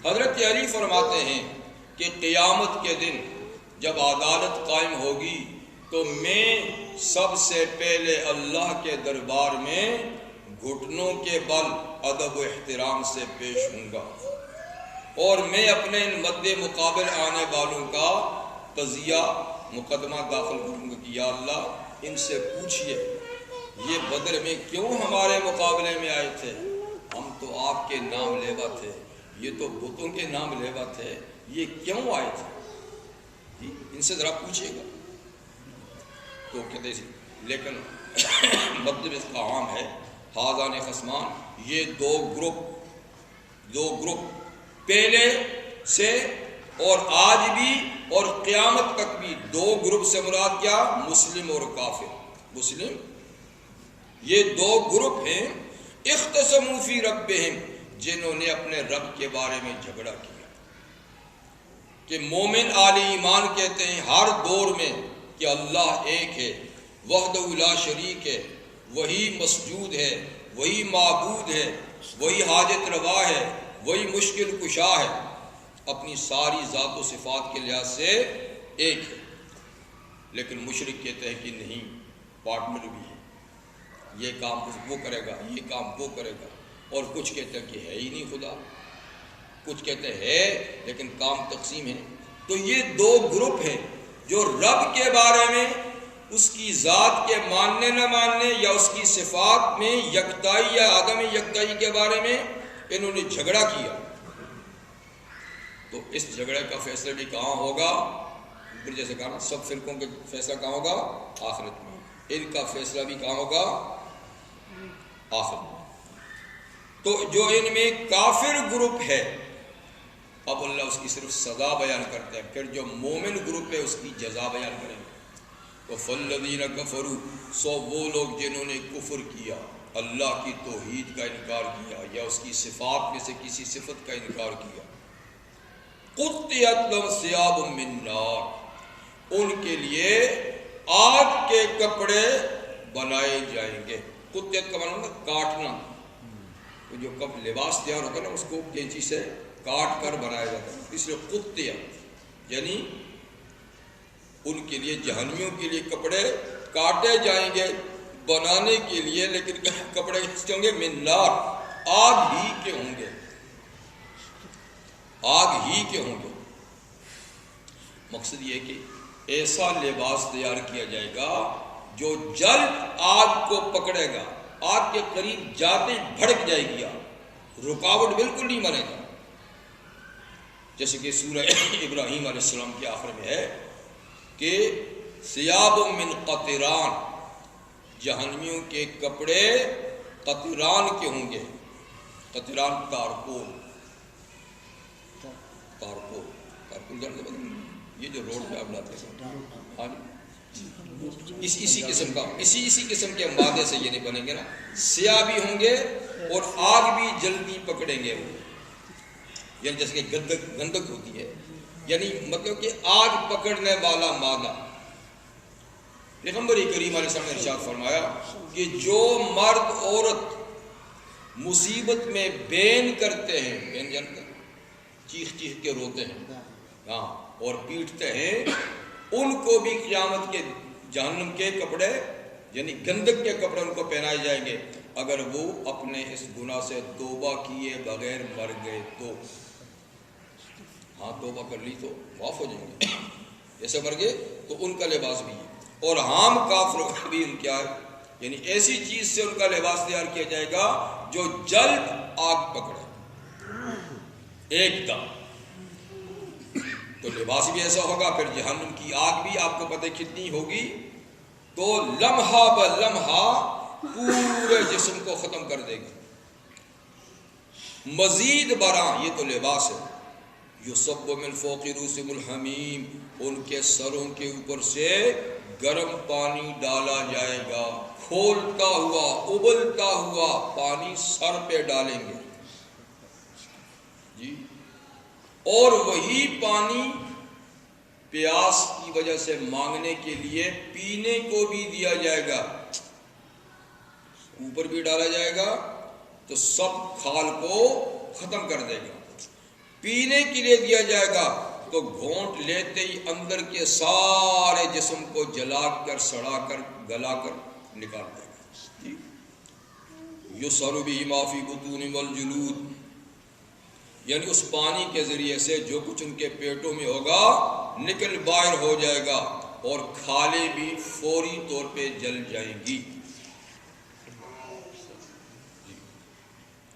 حضرت علی فرماتے ہیں کہ قیامت کے دن جب عدالت قائم ہوگی تو میں سب سے پہلے اللہ کے دربار میں گھٹنوں کے بل ادب و احترام سے پیش ہوں گا، اور میں اپنے ان مد مقابل آنے والوں کا قضیہ مقدمہ داخل کروں گا کہ یا اللہ ان سے پوچھئے یہ بدر میں کیوں ہمارے مقابلے میں آئے تھے، ہم تو آپ کے نام لیوا تھے، یہ تو بتوں کے نام لیوا تھے، یہ کیوں آئے تھے، ان سے ذرا پوچھئے گا۔ تو کہتے ہیں لیکن مطلب اس کا عام ہے، حاضان خصمان، یہ دو گروپ پہلے سے اور آج بھی اور قیامت تک بھی 2 گروپ سے مراد کیا؟ مسلم اور کافر۔ مسلم یہ 2 گروپ ہیں، اختصموا فی ربہم، جنہوں نے اپنے رب کے بارے میں جھگڑا کیا، کہ مومن اہل ایمان کہتے ہیں ہر دور میں کہ اللہ ایک ہے، وحدہ لا شریک ہے، وہی مسجود ہے، وہی معبود ہے، وہی حاجت روا ہے، وہی مشکل کشا ہے، اپنی ساری ذات و صفات کے لحاظ سے ایک ہے۔ لیکن مشرک کہتے ہیں کہ نہیں، پارٹنر بھی ہے، یہ کام وہ کرے گا، یہ کام وہ کرے گا، اور کچھ کہتے ہیں کہ ہے ہی نہیں خدا، کچھ کہتے ہیں ہے لیکن کام تقسیم ہے۔ تو یہ 2 گروپ ہیں جو رب کے بارے میں، اس کی ذات کے ماننے نہ ماننے یا اس کی صفات میں یکتائی یا عدم یکتائی کے بارے میں انہوں نے جھگڑا کیا۔ تو اس جھگڑے کا فیصلہ بھی کہاں ہوگا؟ جیسے کہا نا سب فرقوں کا فیصلہ کہاں ہوگا؟ آخرت میں۔ ان کا فیصلہ بھی کہاں ہوگا؟ آخرت میں۔ تو جو ان میں کافر گروپ ہے، اب اللہ اس کی صرف سزا بیان کرتے ہیں، پھر جو مومن گروپ ہے اس کی جزا بیان کریں گے۔ تو فالذین کفروا، سو وہ لوگ جنہوں نے کفر کیا، اللہ کی توحید کا انکار کیا یا اس کی صفات میں سے کسی صفت کا انکار کیا، قطعت لهم ثیاب من نار، ان کے لیے آگ کے کپڑے بنائے جائیں گے۔ قطعت کا معنی کاٹنا، تو جو کب لباس تیار ہوتا ہے نا اس کو کینچی سے کاٹ کر بنایا جاتا ہے، اس لیے قطعت یعنی ان کے لیے، جہنمیوں کے لیے کپڑے کاٹے جائیں گے بنانے کے لیے، لیکن کپڑے کس کے ہوں گے؟ من نار، آگ ہی کے ہوں گے، آگ ہی کے ہوں گے۔ مقصد یہ کہ ایسا لباس تیار کیا جائے گا جو جلد آگ کو پکڑے گا، آگ کے قریب جاتے بھڑک جائے گی آگ، رکاوٹ بالکل نہیں بنے گا۔ جیسے کہ سورہ ابراہیم علیہ السلام کے آخر میں ہے کہ ثیاب من قطران، جہنمیوں کے کپڑے قطران کے ہوں گے۔ قطران تارکول جانتے ہیں؟ یہ جو روڈ پہ آپ لاتے ہیں، ہاں جی، اسی قسم کا، اسی قسم کے مادے سے یہ نہیں بنیں گے نا، سیاہ بھی ہوں گے اور آگ بھی جلدی پکڑیں گے وہ، یعنی جیسے کہ گندک ہوتی ہے، یعنی مطلب کہ آگ پکڑنے والا مادہ۔ پیغمبر کریم علیہ السلام نے ارشاد فرمایا کہ جو مرد عورت مصیبت میں بین کرتے ہیں، بین جانتے ہیں، چیخ چیخ کے روتے ہیں، ہاں، اور پیٹتے ہیں، ان کو بھی قیامت کے جہنم کے کپڑے یعنی گندک کے کپڑے ان کو پہنائے جائیں گے، اگر وہ اپنے اس گناہ سے توبہ کیے بغیر مر گئے تو۔ ہاں، توبہ کر لی تو معاف ہو جائیں گے، جیسے مر گئے تو ان کا لباس بھی ہے۔ اور عام کافروں کا بھی ان کیا ہے، یعنی ایسی چیز سے ان کا لباس تیار کیا جائے گا جو جلد آگ پکڑے ایک دم، تو لباس بھی ایسا ہوگا۔ پھر جہنم کی آگ بھی آپ کو پتہ کتنی ہوگی، تو لمحہ بلمحہ پورے جسم کو ختم کر دے گی۔ مزید برآں یہ تو لباس ہے، یصب من فوق رؤوسہم الحمیم، ان کے سروں کے اوپر سے گرم پانی ڈالا جائے گا، کھولتا ہوا ابلتا ہوا پانی سر پہ ڈالیں گے جی، اور وہی پانی پیاس کی وجہ سے مانگنے کے لیے پینے کو بھی دیا جائے گا، اوپر بھی ڈالا جائے گا تو سب کھال کو ختم کر دے گا، پینے کے لیے دیا جائے گا تو گھونٹ لیتے ہی اندر کے سارے جسم کو جلا کر سڑا کر گلا کر نکال دے گا۔ یُسْحَرُ بِهِ مَا فِي بُطُونِهِمْ وَالْجُلُودُ، یعنی اس پانی کے ذریعے سے جو کچھ ان کے پیٹوں میں ہوگا نکل باہر ہو جائے گا، اور کھالیں بھی فوری طور پہ جل جائیں گی۔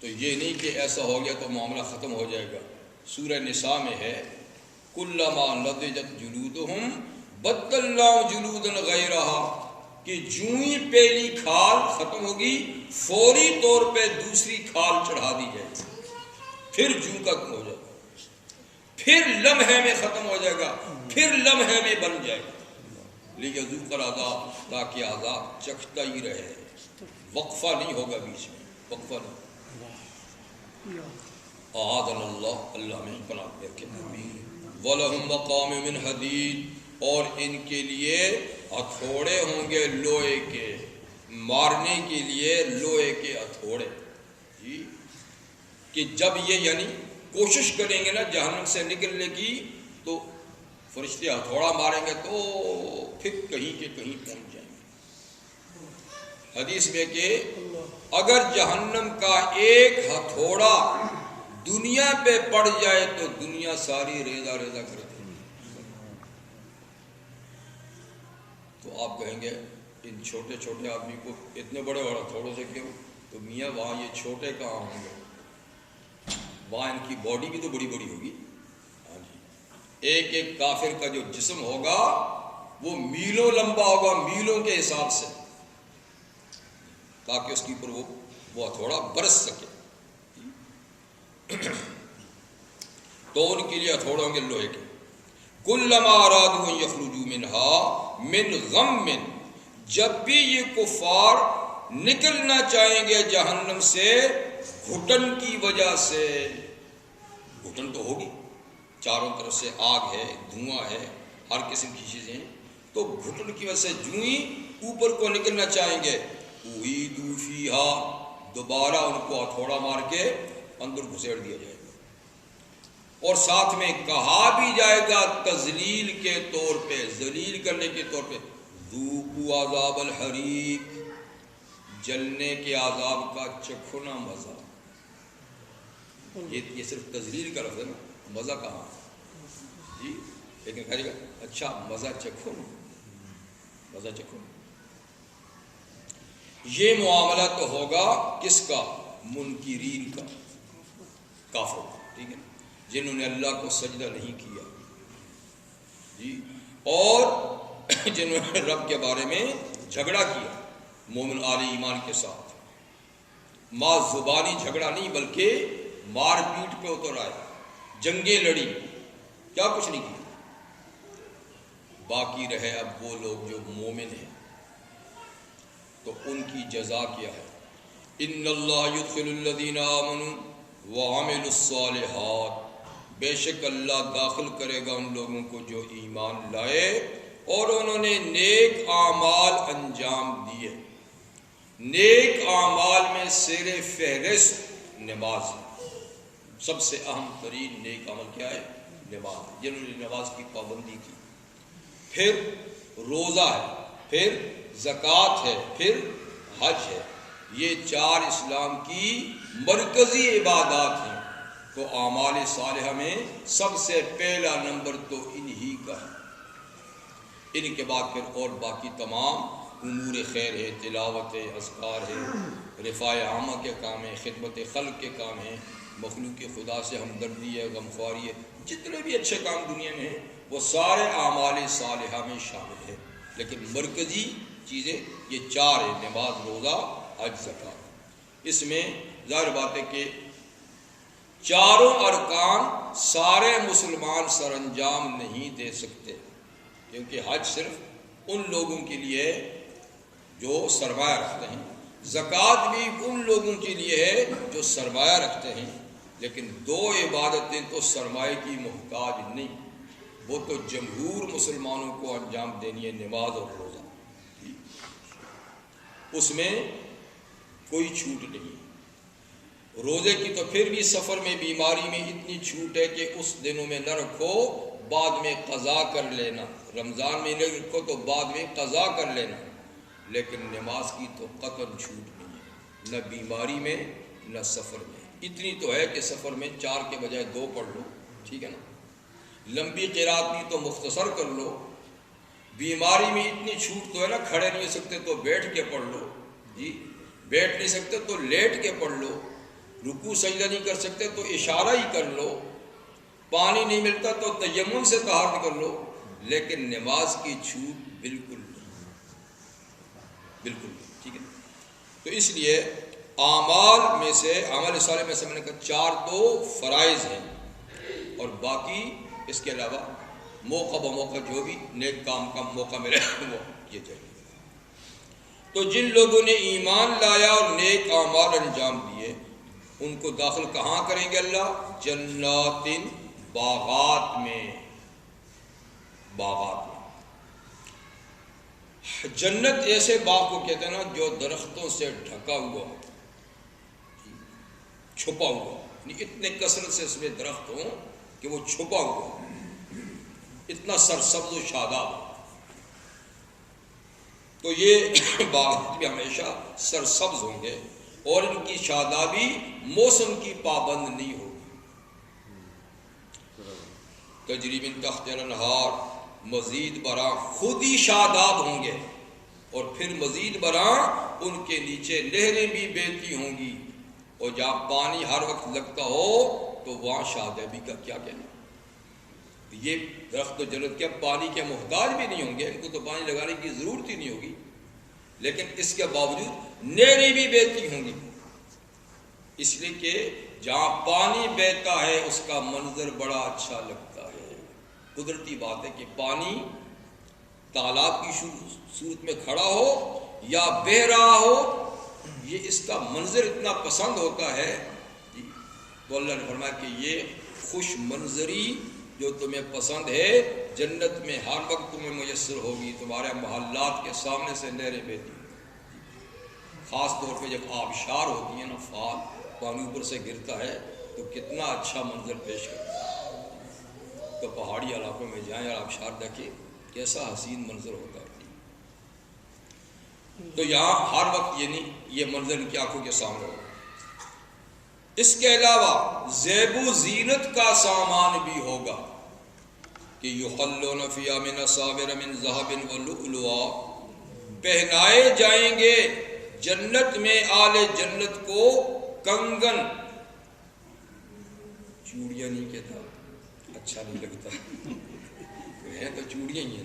تو یہ نہیں کہ ایسا ہو گیا تو معاملہ ختم ہو جائے گا۔ سورہ نساء میں ہے کلما نضجت جلودہم بدلناہم جلودا غیرہا، کہ جوں ہی پہلی کھال ختم ہوگی فوری طور پہ دوسری کھال چڑھا دی جائے گی، پھر جوں کا ہو جائے گا، پھر لمحے میں ختم ہو جائے گا، پھر لمحے میں بن جائے گا، لیذوق العذاب، تاکہ عذاب چکھتا ہی رہے، وقفہ نہیں ہوگا بیچ میں، وقفہ نہیں۔ اعاذنا اللہ، اللہ میں پناہ دے کے وَلَهُمْ مَقَامِعُ مِنْ حَدِيدٍ، اور ان کے لیے ہتھوڑے ہوں گے لوہے کے، مارنے کے لیے لوہے کے ہتھوڑے جی، کہ جب یہ یعنی کوشش کریں گے نا جہنم سے نکلنے کی تو فرشتے ہتھوڑا ماریں گے تو پھر کہیں کے کہیں پہنچ جائیں گے۔ حدیث میں کہ اگر جہنم کا ایک ہتھوڑا دنیا پہ پڑ جائے تو دنیا ساری ریزہ ریزہ کر دے گی۔ تو آپ کہیں گے ان چھوٹے چھوٹے آدمی کو اتنے بڑے بڑے ہتھوڑوں سے کیوں؟ تو میاں وہاں یہ چھوٹے کہاں ہوں گے، وہاں ان کی باڈی بھی تو بڑی بڑی ہوگی۔ ہاں جی، ایک ایک کافر کا جو جسم ہوگا وہ میلوں لمبا ہوگا، میلوں کے حساب سے، تاکہ اس کے اوپر وہ ہتھوڑا برس سکے۔ تو ان کے لیے ہتھوڑے ہوں گے لوہے کے۔ کلما ارادوا ان یخرجوا منها من غم، جب بھی یہ کفار نکلنا چاہیں گے جہنم سے گھٹن کی وجہ سے، گھٹن تو ہوگی، چاروں طرف سے آگ ہے، دھواں ہے، ہر قسم کی چیزیں ہیں، تو گھٹن کی وجہ سے جو ہی اوپر کو نکلنا چاہیں گے اعیدوا فیہا، دوبارہ ان کو ہتھوڑا مار کے اندر گھسیڑ دیا جائے گا، اور ساتھ میں کہا بھی جائے گا تذلیل کے طور پہ، ذلیل کرنے کے طور پہ، ذوقوا عذاب الحریق، جلنے کے عذاب کا چکھو نا مزہ۔ یہ صرف تذلیل کا لفظ ہے نا، مزہ کہاں جی، لیکن کہا جائے گا اچھا مزہ چکھو نا، مزہ چکھو۔ یہ معاملہ تو ہوگا کس کا؟ منکرین کا، کافروں کا، ٹھیک ہے، جنہوں نے اللہ کو سجدہ نہیں کیا جی، اور جنہوں نے رب کے بارے میں جھگڑا کیا مومن آل ایمان کے ساتھ، ماں زبانی جھگڑا نہیں بلکہ مار پیٹ پہ اتر آئے، جنگیں لڑی، کیا کچھ نہیں کیا، باقی رہے اب وہ لوگ جو مومن ہیں، تو ان کی جزا کیا ہے؟ ان اللہ یدخل الذین آمنوا وعملوا الصالحات، بے شک اللہ داخل کرے گا ان لوگوں کو جو ایمان لائے اور انہوں نے نیک اعمال انجام دیے۔ نیک اعمال میں زیر فہرست نماز ہے۔ سب سے اہم ترین نیک عمل کیا ہے؟ نماز، جنہوں نے نماز کی پابندی کی۔ پھر روزہ ہے، پھر زکوٰۃ ہے، پھر حج ہے۔ یہ 4 اسلام کی مرکزی عبادات ہیں، تو اعمال صالحہ میں سب سے پہلا نمبر تو انہی کا ہے۔ ان کے بعد پھر اور باقی تمام امور خیر ہے، تلاوت ہے، اذکار ہے، رفاع عامہ کے کام ہیں، خدمت خلق کے کام ہیں، مخلوق خدا سے ہمدردی ہے، غمخواری ہے، جتنے بھی اچھے کام دنیا میں ہیں وہ سارے اعمال صالحہ میں شامل ہیں۔ لیکن مرکزی چیزیں یہ 4 ہیں، نماز، روزہ، حج، زکوٰۃ۔ اس میں ظاہر بات ہے کہ چاروں ارکان سارے مسلمان سر انجام نہیں دے سکتے، کیونکہ حج صرف ان لوگوں کے لیے ہے جو سرمایہ رکھتے ہیں، زکوٰۃ بھی ان لوگوں کے لیے ہے جو سرمایہ رکھتے ہیں، لیکن 2 عبادتیں تو سرمایہ کی محتاج نہیں، وہ تو جمہور مسلمانوں کو انجام دینی ہے، نماز اور روزہ۔ اس میں کوئی چھوٹ نہیں۔ روزے کی تو پھر بھی سفر میں، بیماری میں اتنی چھوٹ ہے کہ اس دنوں میں نہ رکھو، بعد میں قضا کر لینا۔ رمضان میں نہ رکھو تو بعد میں قضا کر لینا، لیکن نماز کی تو قطعاً چھوٹ نہیں ہے، نہ بیماری میں نہ سفر میں۔ اتنی تو ہے کہ سفر میں 4 کے بجائے 2 پڑھ لو، ٹھیک ہے نا۔ لمبی قرات نہیں تو مختصر کر لو۔ بیماری میں اتنی چھوٹ تو ہے نا، کھڑے نہیں ہو سکتے تو بیٹھ کے پڑھ لو، جی بیٹھ نہیں سکتے تو لیٹ کے پڑھ لو، رکوع سجدہ نہیں کر سکتے تو اشارہ ہی کر لو، پانی نہیں ملتا تو تیمم سے طہارت کر لو۔ لیکن نماز کی چھوٹ بالکل نہیں، بالکل نہیں، ٹھیک ہے۔ تو اس لیے اعمال میں سے، عمل صالح میں سے میں نے کہا 4 تو فرائض ہیں، اور باقی اس کے علاوہ موقع بموقع جو بھی نیک کام کا موقع ملے وہ یہ چاہیے۔ تو جن لوگوں نے ایمان لایا اور نیک اعمال انجام دیے، ان کو داخل کہاں کریں گے اللہ؟ جنات، باغات میں، باغات میں۔ جنت ایسے باغ کو کہتے ہیں نا جو درختوں سے ڈھکا ہوا، چھپا ہوا، یعنی اتنے کثرت سے اس میں درخت ہوں کہ وہ چھپا ہوا، اتنا سرسبز و شاداب۔ تو یہ باغات بھی ہمیشہ سرسبز ہوں گے، اور ان کی شادابی موسم کی پابند نہیں ہوگی۔ تجری من تحتہا الانہار، مزید برآں خود ہی شاداب ہوں گے، اور پھر مزید برآں ان کے نیچے نہریں بھی بہتی ہوں گی، اور جہاں پانی ہر وقت لگتا ہو تو وہاں شادابی کا کیا کہنا۔ یہ درخت تو جنت کے پانی کے محتاج بھی نہیں ہوں گے، ان کو تو پانی لگانے کی ضرورت ہی نہیں ہوگی، لیکن اس کے باوجود نہریں بھی بہتی ہوں گی، اس لیے کہ جہاں پانی بہتا ہے اس کا منظر بڑا اچھا لگتا ہے۔ قدرتی بات ہے کہ پانی تالاب کی صورت میں کھڑا ہو یا بہہ رہا ہو، یہ اس کا منظر اتنا پسند ہوتا ہے، تو اللہ نے فرمایا کہ یہ خوش منظری جو تمہیں پسند ہے جنت میں ہر وقت تمہیں میسر ہوگی، تمہارے محلات کے سامنے سے نہریں بہتی ہیں۔ خاص طور پہ جب آبشار ہوتی ہیں نا، فال پانی اوپر سے گرتا ہے تو کتنا اچھا منظر پیش کرتا ہے۔ تو پہاڑی علاقوں میں جائیں اور آبشار دیکھیں کیسا حسین منظر ہوتا ہے۔ تو یہاں ہر وقت یہ منظر ان کی آنکھوں کے سامنے ہوگا۔ اس کے علاوہ زیب و زینت کا سامان بھی ہوگا کہ یحلون فیہا من اساور من ذہب ولؤلؤا، پہنائے جائیں گے جنت میں آل جنت کو کنگن، چوڑیاں نہیں کہتا، اچھا نہیں لگتا ہے تو چوڑیاں ہی ہیں،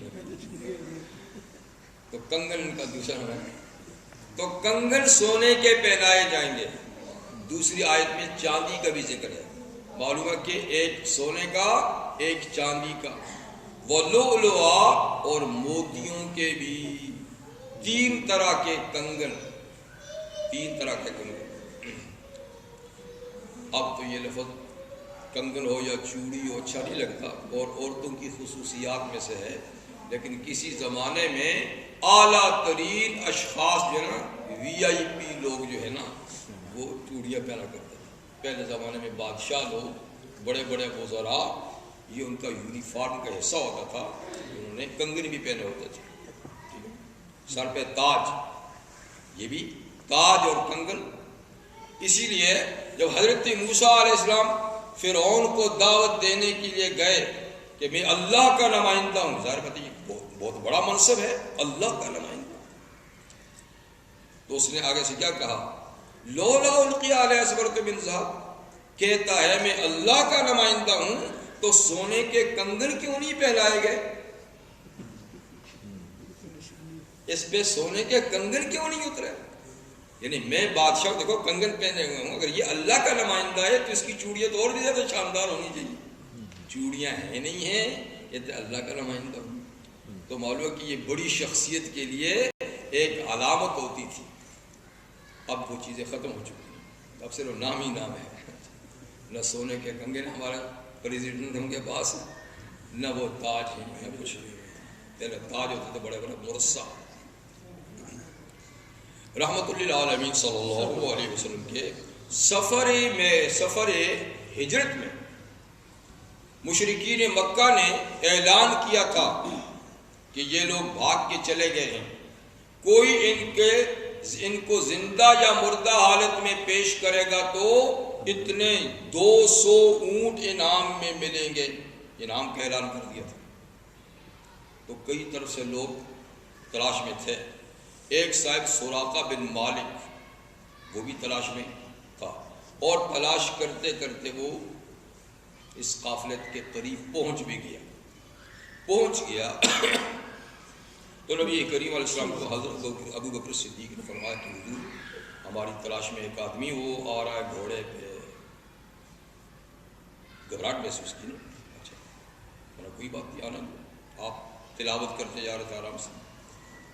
تو کنگن ان کا دوسرا ہے۔ تو کنگن سونے کے پہنائے جائیں گے۔ دوسری آیت میں چاندی کا بھی ذکر ہے، معلوم ہے کہ ایک سونے کا ایک چاندی کا، وَلُؤْلُؤَا اور موتیوں کے بھی 3 طرح کے کنگن، 3 طرح کے کنگن۔ اب تو یہ لفظ کنگن ہو یا چوڑی ہو اچھا نہیں لگتا اور عورتوں کی خصوصیات میں سے ہے، لیکن کسی زمانے میں اعلیٰ ترین اشخاص جو ہے نا VIP لوگ جو ہے نا وہ چوڑیاں پہنا کرتے تھے۔ پہلے زمانے میں بادشاہ لوگ، بڑے بڑے وزراء، یہ ان کا یونیفارم کا حصہ ہوتا تھا، انہوں نے کنگن بھی پہنے ہوتے تھے، ٹھیک ہے؟ سر پہ تاج، یہ بھی تاج اور کنگن۔ اسی لیے جب حضرت موسیٰ علیہ السلام فرعون کو دعوت دینے کے لیے گئے کہ میں اللہ کا نمائندہ ہوں، ظاہر بات یہ بہت بڑا منصب ہے، اللہ کا نمائندہ، تو اس نے آگے سے کیا کہا؟ لولا القی علیہ اسورۃ من ذہب، کہتا ہے میں اللہ کا نمائندہ ہوں تو سونے کے کنگن کیوں نہیں پہنائے گئے؟ اس پہ سونے کے کنگن کیوں نہیں اترے؟ یعنی میں بادشاہ، دیکھو کنگن پہنے ہوئے ہوں، اگر یہ اللہ کا نمائندہ ہے تو اس کی چوڑیاں تو اور بھی زیادہ شاندار ہونی چاہیے، چوڑیاں ہیں نہیں ہیں، یہ تو اللہ کا نمائندہ ہوں۔ تو معلوم کہ یہ بڑی شخصیت کے لیے ایک علامت ہوتی تھی، اب وہ چیزیں ختم ہو چکی ہیں، اب صرف نام ہی نام ہے، نہ سونے کے کنگن ہمارا پریزیڈنٹ ان کے پاس، نہ وہ تاج ہیں، نہ کچھ نہیں۔ پہلے تاج ہوتے تھے بڑے بڑے مرصع۔ رحمت للعالمین صلی اللہ علیہ وسلم کے سفر ہجرت میں مشرکین مکہ نے اعلان کیا تھا کہ یہ لوگ بھاگ کے چلے گئے ہیں، کوئی ان کو زندہ یا مردہ حالت میں پیش کرے گا تو اتنے 200 اونٹ انعام میں ملیں گے، انعام کا اعلان کر دیا تھا۔ تو کئی طرف سے لوگ تلاش میں تھے، ایک صاحب سراقہ بن مالک وہ بھی تلاش میں تھا، اور تلاش کرتے کرتے وہ اس قافلے کے قریب پہنچ گیا تو نبی کریم علیہ السلام کو حضرت ابو بکر صدیق نے فرمایا کہ حضور ہماری تلاش میں ایک آدمی وہ آ رہا ہے گھوڑے پہ، گھبراہٹ محسوس کی نا؟ اچھا کوئی بات نہیں، آنا، آپ تلاوت کرتے جا رہے تھے آرام سے،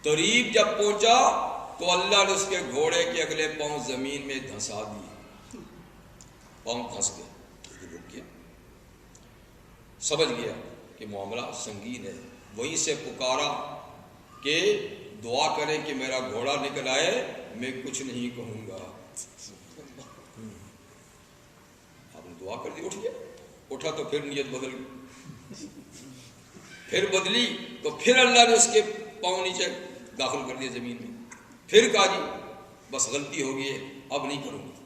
قریب جب پہنچا تو اللہ نے اس کے گھوڑے کے اگلے پاؤں زمین میں دھسا دیے، پاؤں دھس گئے، رک گیا، سمجھ گیا کہ معاملہ سنگین ہے، وہیں سے پکارا کہ دعا کریں کہ میرا گھوڑا نکل آئے، میں کچھ نہیں کہوں گا۔ آپ نے دعا کر دی، اٹھ گیا، اٹھا تو پھر نیت بدل گئی، پھر بدلی تو پھر اللہ نے اس کے پاؤں نیچے داخل کر دیا زمین میں، پھر کہا جی بس غلطی ہو گئی ہے اب نہیں کروں گا،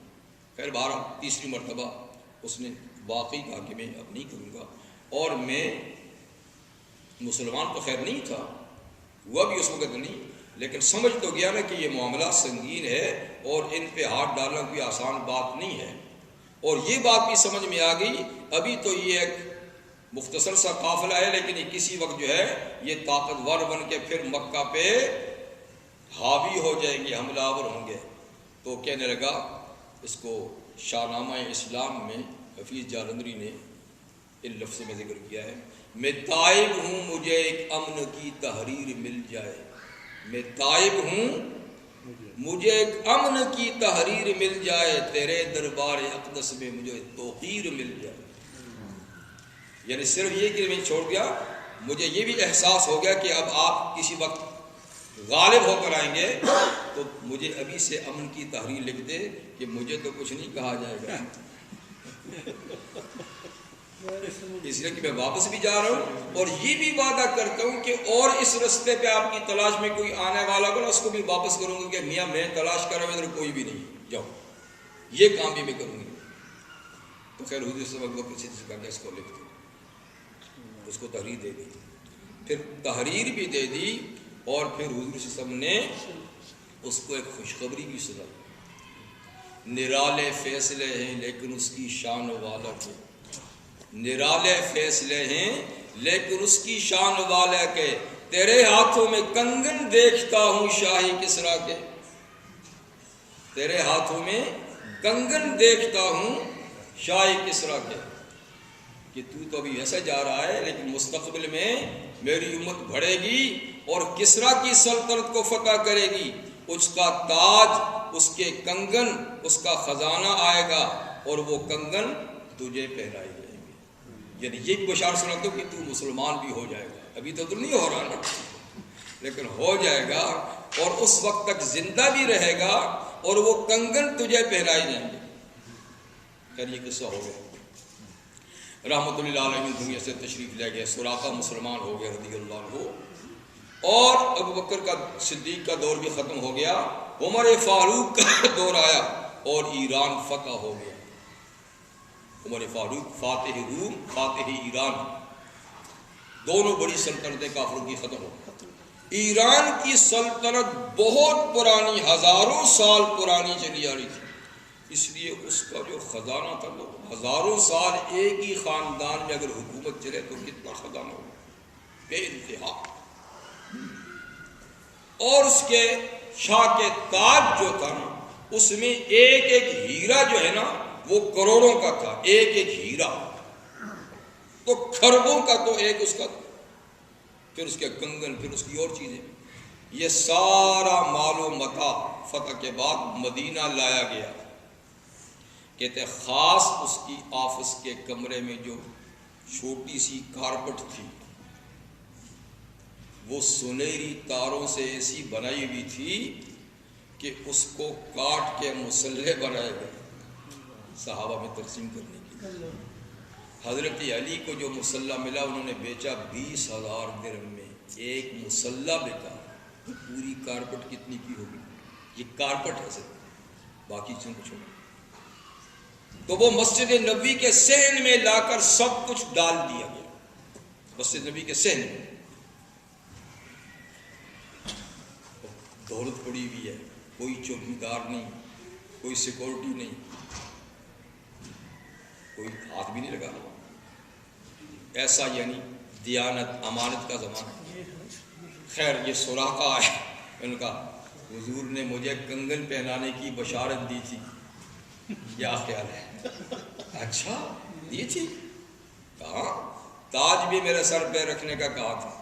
خیر 12 مرتبہ اس نے واقعی کہا کہ میں اب نہیں کروں گا، اور میں مسلمان تو خیر نہیں تھا، ہوا بھی اس وقت نہیں، لیکن سمجھ تو گیا نا کہ یہ معاملہ سنگین ہے اور ان پہ ہاتھ ڈالنا کوئی آسان بات نہیں ہے، اور یہ بات بھی سمجھ میں آ گئی ابھی تو یہ ایک مختصر سا قافلہ ہے، لیکن یہ کسی وقت جو ہے یہ طاقتور بن کے پھر مکہ پہ حاوی ہو جائیں گے، حملہ آور ہوں گے۔ تو کہنے لگا، اس کو شاہ نامہ اسلام میں حفیظ جالندری نے ان لفظ میں ذکر کیا ہے، میں تائب ہوں مجھے ایک امن کی تحریر مل جائے، میں تائب ہوں مجھے ایک امن کی تحریر مل جائے، تیرے دربار اقدس میں مجھے توقیر مل جائے۔ یعنی صرف یہ کہ میں چھوڑ گیا، مجھے یہ بھی احساس ہو گیا کہ اب آپ کسی وقت غالب ہو کر آئیں گے تو مجھے ابھی سے امن کی تحریر لکھ دے کہ مجھے تو کچھ نہیں کہا جائے گا، اس لیے کہ میں واپس بھی جا رہا ہوں اور یہ بھی وعدہ کرتا ہوں کہ اور اس رستے پہ آپ کی تلاش میں کوئی آنے والا ہوگا اس کو بھی واپس کروں گا کہ میاں میں تلاش کر رہا ہوں ادھر کوئی بھی نہیں، جاؤ، یہ کام بھی میں کروں گی۔ تو خیر حضور صلی اللہ علیہ وسلم سے کہا کہ اس کو لکھ دو، اس کو تحریر دے دی، پھر تحریر بھی دے دی، اور پھر حضور صلی اللہ علیہ وسلم نے اس کو ایک خوشخبری بھی سنائی، نرالے فیصلے ہیں لیکن اس کی شان والا کے، نرالے فیصلے ہیں لیکن اس کی شان والا کے، تیرے ہاتھوں میں کنگن دیکھتا ہوں شاہی کسریٰ کے، تیرے ہاتھوں میں کنگن دیکھتا ہوں شاہی کسریٰ کے۔ کہ تو ابھی ایسا جا رہا ہے، لیکن مستقبل میں میری امت بڑھے گی اور کسریٰ کی سلطنت کو فتح کرے گی، اس کا تاج، اس کے کنگن، اس کا خزانہ آئے گا اور وہ کنگن تجھے پہنائے جائیں گے۔ یعنی یہ بھی بشارت سناتا ہوں کہ تو مسلمان بھی ہو جائے گا، ابھی تو نہیں ہو رہا نا، لیکن ہو جائے گا اور اس وقت تک زندہ بھی رہے گا اور وہ کنگن تجھے پہنائے جائیں گے۔ خیر یہ قصہ ہو گیا، رحمت اللہ علیہ دنیا سے تشریف لے گئے، سراقہ مسلمان ہو گیا رضی اللہ عنہ، اور ابو بکر کا صدیق کا دور بھی ختم ہو گیا، عمر فاروق کا دور آیا اور ایران فتح ہو گیا۔ عمر فاروق فاتح روم، فاتح ایران، دونوں بڑی سلطنتیں کافروں کی ختم ہو گئی۔ ایران کی سلطنت بہت پرانی، ہزاروں سال پرانی چلی آ رہی تھی، اس لیے اس کا جو خزانہ تھا وہ ہزاروں سال ایک ہی خاندان میں اگر حکومت چلے تو کتنا خزانہ ہوگا، بے انتہا۔ اور اس کے شاہ کے تاج جو تھا نا، اس میں ایک ایک ہیرا جو ہے نا وہ کروڑوں کا تھا، ایک ایک ہیرا تو کھربوں کا تو ایک اس کا تھا، پھر اس کے کنگن، پھر اس کی اور چیزیں، یہ سارا مال و متاع فتح کے بعد مدینہ لایا گیا۔ کہتے خاص اس کی آفس کے کمرے میں جو چھوٹی سی کارپٹ تھی وہ سنہری تاروں سے ایسی بنائی ہوئی تھی کہ اس کو کاٹ کے مسلح بنائے گئے صحابہ میں تقسیم کرنے کی۔ حضرت علی کو جو مسلح ملا انہوں نے بیچا 20,000 درہم میں، ایک مسلح بکا۔ پوری کارپٹ کتنی کی ہوگی؟ یہ کارپٹ ہے سر، باقی چیزوں کو چھوڑو۔ تو وہ مسجد نبوی کے صحن میں لا کر سب کچھ ڈال دیا گیا، مسجد نبوی کے صحن میں دولت پڑی ہوئی ہے، کوئی چوکیدار نہیں، کوئی سیکورٹی نہیں، کوئی ہاتھ بھی نہیں لگا۔ ایسا یعنی دیانت، امانت کا زمانہ۔ خیر یہ سراقہ ہے، ان کا حضور نے مجھے کنگن پہنانے کی بشارت دی تھی، کیا خیال ہے؟ اچھا دی تھی، کہا تاج بھی میرے سر پہ رکھنے کا کہا تھا۔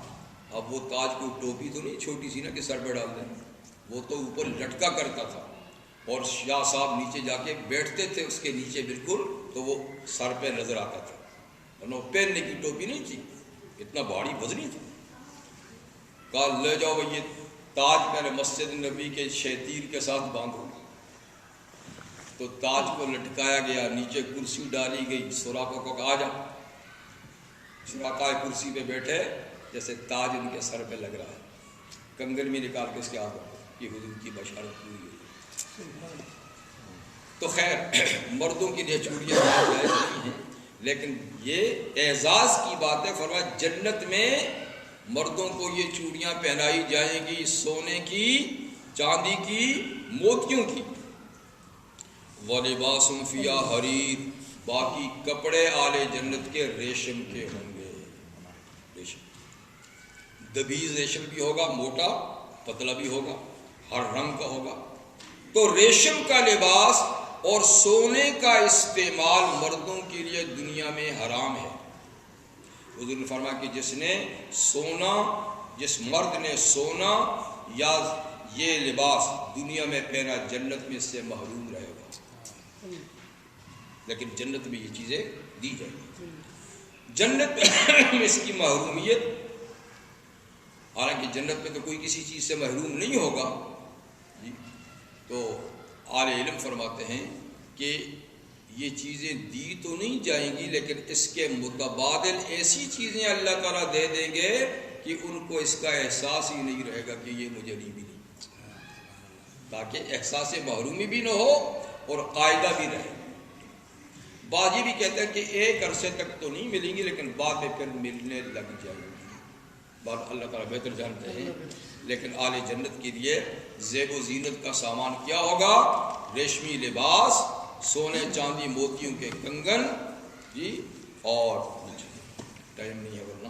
اب وہ تاج کو ٹوپی تو نہیں چھوٹی سی نا کہ سر پہ ڈال دیں، وہ تو اوپر لٹکا کرتا تھا اور شاہ صاحب نیچے جا کے بیٹھتے تھے اس کے نیچے بالکل، تو وہ سر پہ نظر آتا تھا، ورنہ پہننے کی ٹوپی نہیں تھی، اتنا بھاری وزنی تھا۔ کہا لے جاؤ یہ تاج پہلے مسجد نبی کے شیطیر کے ساتھ باندھو۔ تو تاج کو لٹکایا گیا، نیچے کرسی ڈالی گئی، سراقہ کو کہا جا۔ سراقہ کرسی پہ بیٹھے جیسے تاج ان کے سر پہ لگ رہا ہے، کنگن میں نکال کے اس کے ہاتھ یہ حضور کی بشارت پوری ہوئی۔ تو خیر مردوں کے لیے چوڑیاں جائز نہیں ہیں، لیکن یہ اعزاز کی بات ہے۔ فرمایا جنت میں مردوں کو یہ چوڑیاں پہنائی جائیں گی، سونے کی، چاندی کی، موتیوں کی۔ وَلِبَاسٌ فِيهَا حَرِيرٌ، باقی کپڑے آلِ جنت کے ریشم کے ہوں گے، ریشم، دبیز ریشم بھی ہوگا، موٹا پتلا بھی ہوگا، ہر رنگ کا ہوگا۔ تو ریشم کا لباس اور سونے کا استعمال مردوں کے لیے دنیا میں حرام ہے۔ حضور نے فرمایا کہ جس نے سونا، جس مرد نے سونا یا یہ لباس دنیا میں پہنا جنت میں اس سے محروم رہے گا، لیکن جنت میں یہ چیزیں دی جائیں گی۔ جنت میں اس کی محرومیت، حالانکہ جنت میں تو کوئی کسی چیز سے محروم نہیں ہوگا جی، تو اہل علم فرماتے ہیں کہ یہ چیزیں دی تو نہیں جائیں گی، لیکن اس کے متبادل ایسی چیزیں اللہ تعالیٰ دے دیں گے کہ ان کو اس کا احساس ہی نہیں رہے گا کہ یہ مجھے نہیں ملی، تاکہ احساس محرومی بھی نہ ہو اور قاعدہ بھی رہے۔ بعض یہ بھی کہتے ہیں کہ ایک عرصے تک تو نہیں ملیں گی، لیکن بعد میں پھر ملنے لگ جائیں گی، بات اللہ تعالیٰ بہتر جانتے ہیں۔ لیکن اہل جنت کے لیے زیب و زینت کا سامان کیا ہوگا؟ ریشمی لباس، سونے چاندی موتیوں کے کنگن جی، اور ٹائم نہیں ہے ورنہ